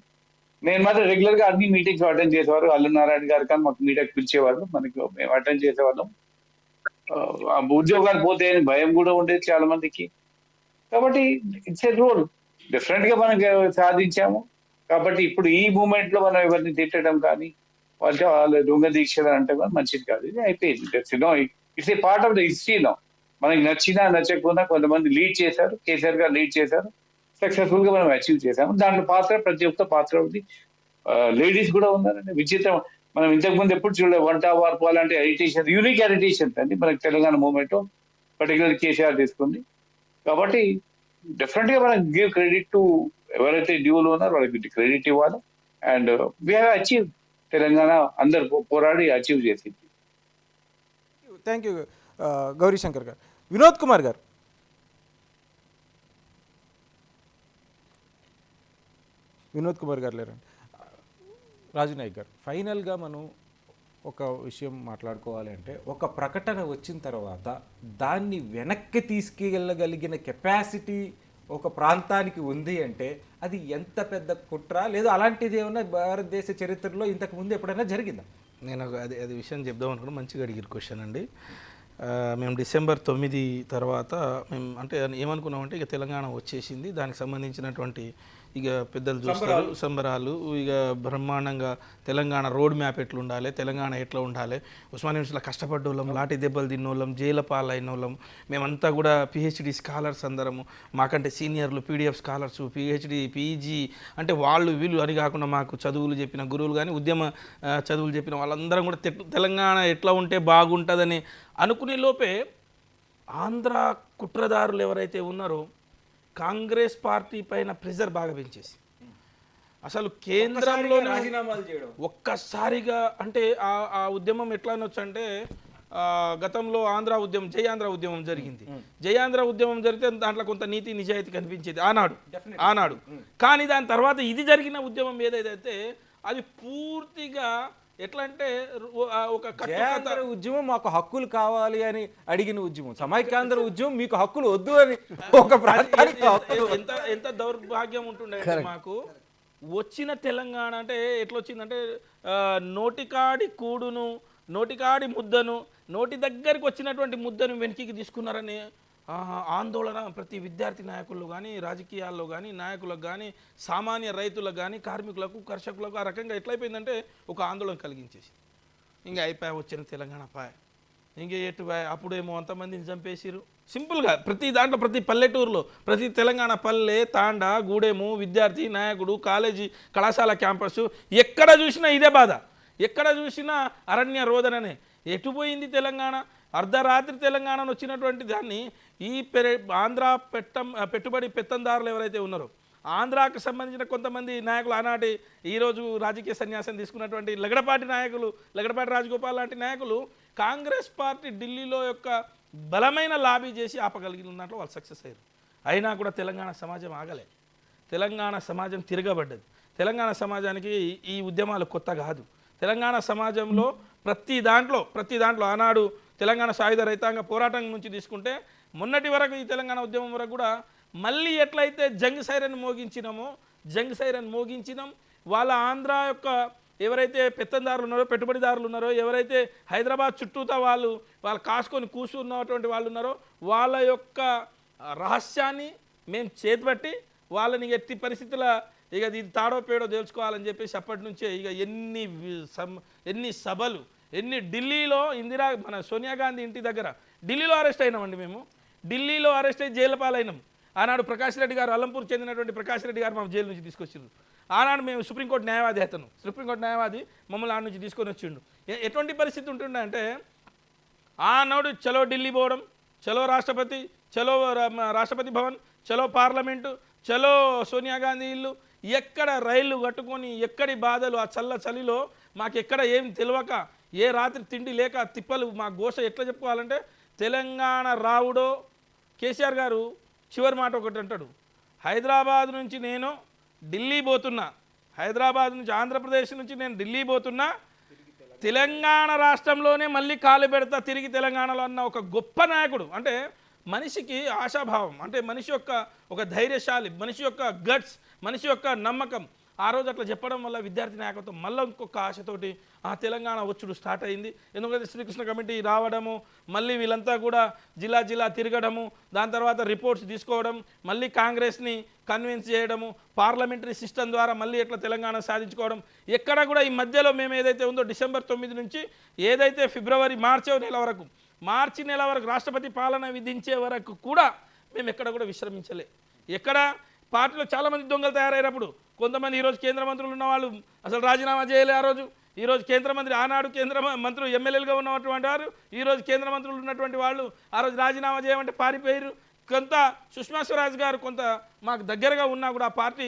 నేను మాత్రం రెగ్యులర్ గా అన్ని మీటింగ్స్ అటెండ్ చేసేవారు. అల్లునారాయణ గారు కానీ మాకు మీడియాకి పిలిచేవాళ్ళు, మనకి మేము అటెండ్ చేసేవాళ్ళం. ఉద్యోగాలు పోతే భయం కూడా ఉండేది చాలా మందికి. కాబట్టి ఇట్స్ ఏ రోల్, డిఫరెంట్ గా మనం సాధించాము. కాబట్టి ఇప్పుడు ఈ మూమెంట్ లో మనం ఎవరిని తిట్టడం కానీ వాళ్ళ దొంగ దీక్షలు అంటే మంచిది కాదు. ఇది అయిపోయింది. It's a part of the హిస్టరీలో. మనకి నచ్చినా నచ్చకపోయినా కొంతమంది లీడ్ చేశారు, కేసీఆర్ గారు లీడ్ చేశారు, సక్సెస్ఫుల్ గా మనం అచీవ్ చేశాము. దాంట్లో పాత్ర ప్రతి ఒక్క పాత్ర ఉంది. లేడీస్ కూడా ఉన్నారండి. విచిత్రం, మనం ఇంతకుముందు ఎప్పుడు చూడలేదు వంట వార్పు అలాంటి ఎడిటేషన్, యూనిక్ ఎడిటేషన్ అండి మనకి తెలంగాణ మూవ్మెంట్ పర్టికులర్ కేసీఆర్ తీసుకుంది. కాబట్టి డెఫినెట్ గా మనం గివ్ క్రెడిట్ టు ఎవరైతే డ్యూలు ఉన్నారో వాళ్ళకి క్రెడిట్ ఇవ్వాలి. And we have achieve, Telangana అందరు పోరాడి అచీవ్ చేసింది. థ్యాంక్ యూ గౌరీశంకర్ గారు. వినోద్ కుమార్ గారు, వినోద్ కుమార్ గారు లేరండి. రాజునాయక్ గారు, ఫైనల్గా మనం ఒక విషయం మాట్లాడుకోవాలి అంటే, ఒక ప్రకటన వచ్చిన తర్వాత దాన్ని వెనక్కి తీసుకెళ్ళగలిగిన కెపాసిటీ ఒక ప్రాంతానికి ఉంది అంటే అది ఎంత పెద్ద కుట్ర, లేదా అలాంటిది ఏమన్నా భారతదేశ చరిత్రలో ఇంతకు ముందు ఎప్పుడైనా జరిగిందా? నేను అది విషయం చెప్దాం అనుకున్నా, మంచిగా అడిగిన క్వశ్చన్ అండి. మేము డిసెంబర్ 9 తర్వాత మేము అంటే ఏమనుకున్నామంటే ఇక తెలంగాణ వచ్చేసింది, దానికి సంబంధించినటువంటి ఇక పెద్దలు చూస్తారు సంబరాలు, ఇక బ్రహ్మాండంగా తెలంగాణ రోడ్ మ్యాప్ ఎట్లా ఉండాలి, తెలంగాణ ఎట్లా ఉండాలి, ఉస్మానియా యూనివర్సిటీలో కష్టపడ్డోళ్ళం, లాఠీ దెబ్బలు తిన్నోళ్ళం, జైల పాలైన వాళ్ళం, మేమంతా కూడా పిహెచ్డి స్కాలర్స్ అందరము, మాకంటే సీనియర్లు పీడిఎఫ్ స్కాలర్స్, పిహెచ్డి పీజీ అంటే వాళ్ళు వీళ్ళు అని కాకుండా మాకు చదువులు చెప్పిన గురువులు కానీ ఉద్యమ చదువులు చెప్పిన వాళ్ళందరం కూడా తెలంగాణ ఎట్లా ఉంటే బాగుంటుందని అనుకునే లోపే ఆంధ్ర కుట్రదారులు ఎవరైతే ఉన్నారో కాంగ్రెస్ పార్టీ పైన ప్రెజర్ బాగా పెంచేసి అసలు కేంద్రంలో రాజీనామాలు చేయడం ఒక్కసారిగా అంటే ఆ ఉద్యమం ఎట్లా అనొచ్చు అంటే గతంలో ఆంధ్ర ఉద్యమం జయాంధ్ర ఉద్యమం జరిగింది. జయాంధ్ర ఉద్యమం జరిగితే దాంట్లో కొంత నీతి నిజాయితీ కనిపించేది ఆనాడు. కానీ దాని తర్వాత ఇది జరిగిన ఉద్యమం ఏదైతే అది పూర్తిగా ఎట్లా అంటే ఒక జయాంధ్ర ఉద్యమం మాకు హక్కులు కావాలి అని అడిగిన ఉద్యమం, సమైక్యాంధ్ర ఉద్యమం మీకు హక్కులు వద్దు అని ఒక ప్రాంతానికి ఎంత దౌర్భాగ్యం ఉంటుండే మాకు. వచ్చిన తెలంగాణ అంటే ఎట్లా వచ్చిందంటే నోటికాడి కూడును, నోటికాడి ముద్దను, నోటి దగ్గరికి వచ్చినటువంటి ముద్దను వెనక్కి తీసుకున్నారని ఆందోళన ప్రతి విద్యార్థి నాయకులు కానీ, రాజకీయాల్లో కానీ, నాయకులకు కానీ, సామాన్య రైతులకు కానీ, కార్మికులకు, కర్షకులకు ఆ రకంగా ఎట్లయిపోయిందంటే ఒక ఆందోళన కలిగించేసి ఇంకా అయిపోయా వచ్చిన తెలంగాణ పాయ ఇంకే ఎటు అప్పుడేమో అంతమందిని చంపేసిరు. సింపుల్గా ప్రతి దాంట్లో ప్రతి పల్లెటూరులో ప్రతి తెలంగాణ పల్లె తాండా గూడెము విద్యార్థి నాయకుడు కాలేజీ కళాశాల క్యాంపస్ ఎక్కడ చూసినా ఇదే బాధ, ఎక్కడ చూసినా అరణ్య రోదననే. ఎటు పోయింది తెలంగాణ? అర్ధరాత్రి తెలంగాణను వచ్చినటువంటి దాన్ని ఈ ఆంధ్ర పెట్టుబడి పెత్తందారులు ఎవరైతే ఉన్నారో ఆంధ్రాకు సంబంధించిన కొంతమంది నాయకులు ఆనాటి ఈరోజు రాజకీయ సన్యాసం తీసుకున్నటువంటి లగడపాటి రాజగోపాల్ లాంటి నాయకులు కాంగ్రెస్ పార్టీ ఢిల్లీలో యొక్క బలమైన లాబీ చేసి ఆపగలిగిన దాంట్లో వాళ్ళు సక్సెస్ అయ్యారు. అయినా కూడా తెలంగాణ సమాజం ఆగలే, తెలంగాణ సమాజం తిరగబడ్డది. తెలంగాణ సమాజానికి ఈ ఉద్యమాలు కొత్త కాదు. తెలంగాణ సమాజంలో ప్రతి దాంట్లో ఆనాడు తెలంగాణ సాయుధ రైతాంగ పోరాటం నుంచి తీసుకుంటే మొన్నటి వరకు ఈ తెలంగాణ ఉద్యమం వరకు కూడా మళ్ళీ ఎట్లయితే జంగ్ సైరన్ మోగించినాం వాళ్ళ ఆంధ్ర యొక్క ఎవరైతే పెత్తందారులు ఉన్నారో పెట్టుబడిదారులు ఉన్నారో ఎవరైతే హైదరాబాద్ చుట్టూతా వాళ్ళు కాసుకొని కూర్చున్నటువంటి వాళ్ళు ఉన్నారో వాళ్ళ యొక్క రహస్యాన్ని మేము చేతిపట్టి వాళ్ళని ఎట్టి పరిస్థితుల ఇక ఇది తాడో పేడో తెలుసుకోవాలని చెప్పేసి అప్పటి నుంచే ఇక ఎన్ని సభలు ఢిల్లీలో మన సోనియా గాంధీ ఇంటి దగ్గర ఢిల్లీలో అరెస్ట్ అయినామండి. మేము ఢిల్లీలో అరెస్ట్ అయ్యి జైలు పాలైనాం. ఆనాడు ప్రకాష్ రెడ్డి గారు అలంపూర్ చెందినటువంటి ప్రకాష్ రెడ్డి గారు మా జైలు నుంచి తీసుకొచ్చిండు. ఆనాడు మేము సుప్రీంకోర్టు న్యాయవాది మమ్మల్ని ఆడ నుంచి తీసుకొని వచ్చిండు. ఎటువంటి పరిస్థితి ఉంటుండే అంటే ఆనాడు చలో ఢిల్లీ పోవడం, చలో రాష్ట్రపతి, చలో రాష్ట్రపతి భవన్, చలో పార్లమెంటు, చలో సోనియా గాంధీ ఇల్లు, ఎక్కడ రైళ్లు కట్టుకొని ఎక్కడి బాధలు ఆ చలిలో మాకెక్కడ ఏం తెలియక ఏ రాత్రి తిండి లేక తిప్పలు మా ఘోష ఎట్లా చెప్పుకోవాలంటే తెలంగాణ రావుడో కేసీఆర్ గారు చివరి మాట ఒకటి అంటాడు, హైదరాబాద్ నుంచి నేను ఢిల్లీ పోతున్నా, హైదరాబాద్ నుంచి ఆంధ్రప్రదేశ్ నుంచి నేను ఢిల్లీ పోతున్నా, తెలంగాణ రాష్ట్రంలోనే మళ్ళీ కాలు పెడతా తిరిగి తెలంగాణలో అన్న ఒక గొప్ప నాయకుడు. అంటే మనిషికి ఆశాభావం, అంటే మనిషి యొక్క ఒక ధైర్యశాలి, మనిషి యొక్క గట్స్, మనిషి యొక్క నమ్మకం. ఆ రోజు అట్లా చెప్పడం వల్ల విద్యార్థి నాయకత్వం మళ్ళీ ఇంకొక ఆశతోటి ఆ తెలంగాణ వచ్చుడు స్టార్ట్ అయింది. ఎందుకంటే శ్రీకృష్ణ కమిటీ రావడము, మళ్ళీ వీళ్ళంతా కూడా జిల్లా తిరగడము, దాని తర్వాత రిపోర్ట్స్ తీసుకోవడం, మళ్ళీ కాంగ్రెస్ని కన్విన్స్ చేయడము, పార్లమెంటరీ సిస్టమ్ ద్వారా మళ్ళీ ఎట్లా తెలంగాణ సాధించుకోవడం. ఎక్కడ కూడా ఈ మధ్యలో మేము ఏదైతే ఉందో డిసెంబర్ 9 నుంచి ఏదైతే మార్చి నెల వరకు రాష్ట్రపతి పాలన విధించే వరకు కూడా మేము ఎక్కడ కూడా విశ్రమించలే. ఎక్కడ పార్టీలో చాలామంది దొంగలు తయారైనప్పుడు కొంతమంది ఈరోజు కేంద్ర మంత్రులు ఉన్న వాళ్ళు అసలు రాజీనామా చేయలే. ఆ రోజు ఈరోజు కేంద్ర మంత్రి ఆనాడు కేంద్ర మంత్రులు ఎమ్మెల్యేలుగా ఉన్నటువంటి వారు ఈరోజు కేంద్ర మంత్రులు ఉన్నటువంటి వాళ్ళు ఆ రోజు రాజీనామా చేయమంటే పారిపోయారు. కొంత సుష్మా స్వరాజ్ గారు కొంత మాకు దగ్గరగా ఉన్నా కూడా ఆ పార్టీ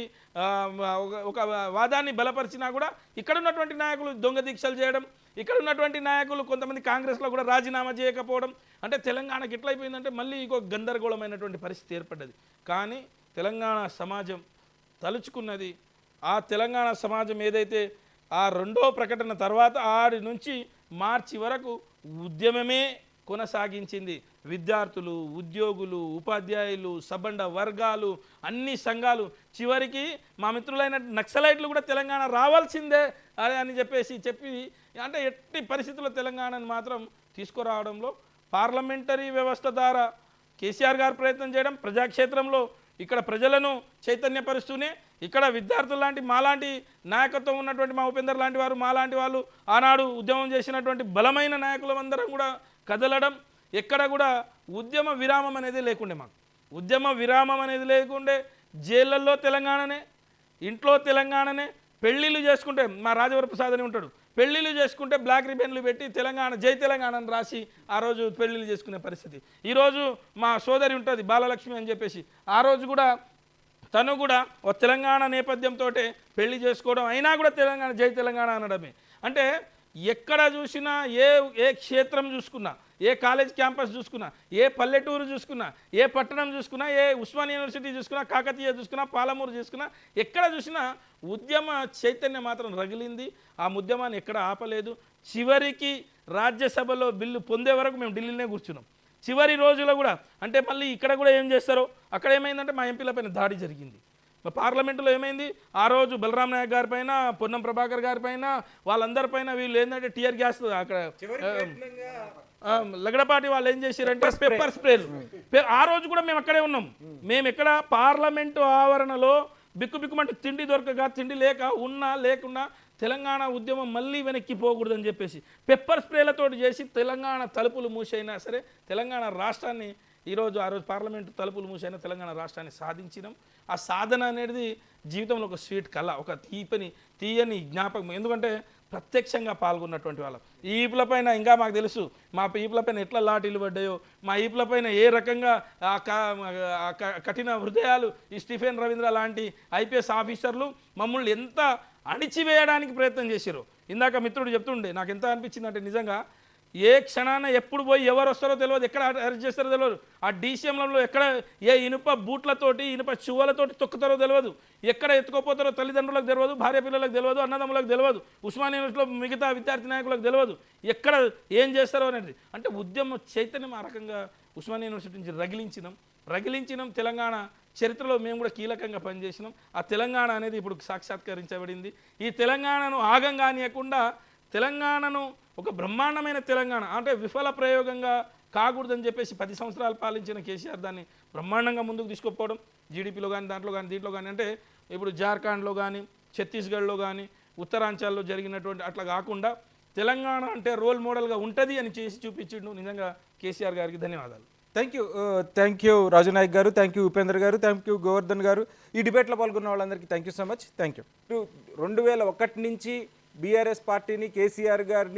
ఒక వాదాన్ని బలపరిచినా కూడా ఇక్కడ ఉన్నటువంటి నాయకులు దొంగ దీక్షలు చేయడం, ఇక్కడ ఉన్నటువంటి నాయకులు కొంతమంది కాంగ్రెస్లో కూడా రాజీనామా చేయకపోవడం, అంటే తెలంగాణకి ఎట్లయిపోయిందంటే మళ్ళీ ఇంకో గందరగోళమైనటువంటి పరిస్థితి ఏర్పడ్డది. కానీ తెలంగాణ సమాజం తలుచుకున్నది. ఆ తెలంగాణ సమాజం ఏదైతే ఆ రెండో ప్రకటన తర్వాత ఆడి నుంచి మార్చి వరకు ఉద్యమమే కొనసాగించింది. విద్యార్థులు, ఉద్యోగులు, ఉపాధ్యాయులు, సబండ వర్గాలు, అన్ని సంఘాలు, చివరికి మా మిత్రులైన నక్సలైట్లు కూడా తెలంగాణ రావాల్సిందే అని చెప్పి అంటే ఎట్టి పరిస్థితుల్లో తెలంగాణను మాత్రం తీసుకురావడంలో పార్లమెంటరీ వ్యవస్థ ద్వారా కేసీఆర్ గారు ప్రయత్నం చేయడం, ప్రజాక్షేత్రంలో ఇక్కడ ప్రజలను చైతన్యపరుస్తూనే ఇక్కడ విద్యార్థులు లాంటి మాలాంటి నాయకత్వం ఉన్నటువంటి మా ఉపేందర్ లాంటి వారు, మాలాంటి వాళ్ళు ఆనాడు ఉద్యమం చేసినటువంటి బలమైన నాయకులందరం కూడా కదలడం, ఎక్కడ కూడా ఉద్యమ విరామం అనేది లేకుండే. మాకు ఉద్యమ విరామం అనేది లేకుండే. జైళ్ళల్లో తెలంగాణనే, ఇంట్లో తెలంగాణనే. పెళ్ళిళ్ళు చేసుకుంటే మా రాజవరప్రసాద్ అని ఉంటాడు, పెళ్ళిళ్ళు చేసుకుంటే బ్లాక్ రిబన్లు పెట్టి తెలంగాణ జై తెలంగాణ అని రాసి ఆ రోజు పెళ్ళిళ్ళు చేసుకునే పరిస్థితి. ఈరోజు మా సోదరి ఉంటుంది బాలలక్ష్మి అని చెప్పేసి, ఆ రోజు కూడా తను కూడా ఒక తెలంగాణ నేపథ్యంతో పెళ్లి చేసుకోవడం, అయినా కూడా తెలంగాణ జై తెలంగాణ అనడమే. అంటే ఎక్కడ చూసినా ఏ క్షేత్రం చూసుకున్నా, ఏ కాలేజ్ క్యాంపస్ చూసుకున్నా, ఏ పల్లెటూరు చూసుకున్నా, ఏ పట్టణం చూసుకున్నా, ఏ ఉస్మానియా యూనివర్సిటీ చూసుకున్నా, కాకతీయ చూసుకున్నా, పాలమూరు చూసుకున్నా, ఎక్కడ చూసినా ఉద్యమ చైతన్యం మాత్రం రగిలింది. ఆ ఉద్యమాన్ని ఎక్కడ ఆపలేదు. చివరికి రాజ్యసభలో బిల్లు పొందే వరకు మేము ఢిల్లీలోనే కూర్చున్నాం. చివరి రోజుల్లో కూడా అంటే మళ్ళీ ఇక్కడ కూడా ఏం చేస్తారో, అక్కడ ఏమైందంటే మా ఎంపీల పైన దాడి జరిగింది. పార్లమెంటులో ఏమైంది, ఆ రోజు బలరాం నాయక్ గారి పైన, పొన్నం ప్రభాకర్ గారి పైన, వాళ్ళందరిపైన వీళ్ళు ఏంటంటే టియర్ గ్యాస్ అక్కడ లగడపాటి వాళ్ళు ఏం చేశారంటే పెప్పర్ స్ప్రేలు. ఆ రోజు కూడా మేము అక్కడే ఉన్నాం. మేము ఎక్కడ పార్లమెంటు ఆవరణలో బిక్కుబిక్కుమంటే తిండి దొరకగా, తిండి లేక, ఉన్నా లేకున్నా తెలంగాణ ఉద్యమం మళ్ళీ వెనక్కి పోకూడదని చెప్పేసి పెప్పర్ స్ప్రేలతోటి చేసి తెలంగాణ తలుపులు మూసైనా సరే తెలంగాణ రాష్ట్రాన్ని ఈరోజు ఆ రోజు పార్లమెంటు తలుపులు మూసైనా తెలంగాణ రాష్ట్రాన్ని సాధించినాం. ఆ సాధన అనేది జీవితంలో ఒక స్వీట్ కళ, ఒక తీయని జ్ఞాపకం. ఎందుకంటే ప్రత్యక్షంగా పాల్గొన్నటువంటి వాళ్ళం. ఈ ఈపుల పైన ఇంకా మాకు తెలుసు, మా ఈపుల పైన ఎట్లా లాఠీలు పడ్డాయో, మా ఈపుల పైన ఏ రకంగా కఠిన హృదయాలు ఈ స్టీఫెన్ రవీంద్ర లాంటి ఐపీఎస్ ఆఫీసర్లు మమ్మల్ని ఎంత అణిచివేయడానికి ప్రయత్నం చేశారు. ఇందాక మిత్రుడు చెప్తుండే నాకు ఎంత అనిపించింది అంటే, నిజంగా ఏ క్షణాన ఎప్పుడు పోయి ఎవరు వస్తారో తెలియదు, ఎక్కడ అరెస్ట్ చేస్తారో తెలియదు. ఆ డీసీఎంలలో ఎక్కడ ఏ ఇనుప బూట్లతోటి, ఇనుప చువ్వలతోటి తొక్కుతారో తెలియదు, ఎక్కడ ఎత్తుకోపోతారో తల్లిదండ్రులకు తెలియదు, భార్య పిల్లలకు తెలియదు, అన్నదమ్ములకు తెలియదు, ఉస్మానియా యూనివర్సిటీలో మిగతా విద్యార్థి నాయకులకు తెలియదు, ఎక్కడ ఏం చేస్తారో అనేది. అంటే ఉద్యమ చైతన్యం ఆ రకంగా ఉస్మానియా యూనివర్సిటీ నుంచి రగిలించినాం. తెలంగాణ చరిత్రలో మేము కూడా కీలకంగా పనిచేసినాం. ఆ తెలంగాణ అనేది ఇప్పుడు సాక్షాత్కరించబడింది. ఈ తెలంగాణను ఆగం కానియకుండా తెలంగాణను ఒక బ్రహ్మాండమైన తెలంగాణ అంటే విఫల ప్రయోగంగా కాకూడదని చెప్పేసి 10 సంవత్సరాలు పాలించిన కేసీఆర్ దాన్ని బ్రహ్మాండంగా ముందుకు తీసుకుపోవడం, జీడిపిలో కానీ దీంట్లో కానీ అంటే ఇప్పుడు జార్ఖండ్లో కానీ, ఛత్తీస్గఢ్లో కానీ, ఉత్తరాంచల్లో జరిగినటువంటి అట్లా కాకుండా తెలంగాణ అంటే రోల్ మోడల్గా ఉంటుంది అని చేసి చూపించిండు. నిజంగా కేసీఆర్ గారికి ధన్యవాదాలు. థ్యాంక్ యూ రాజు నాయక్ గారు, థ్యాంక్ యూ ఉపేందర్ గారు, థ్యాంక్ యూ గోవర్ధన్ గారు. ఈ డిబేట్లో పాల్గొన్న వాళ్ళందరికీ thank you so much. Thank you. 2001 నుంచి బీఆర్ఎస్ పార్టీని, కేసీఆర్ గారిని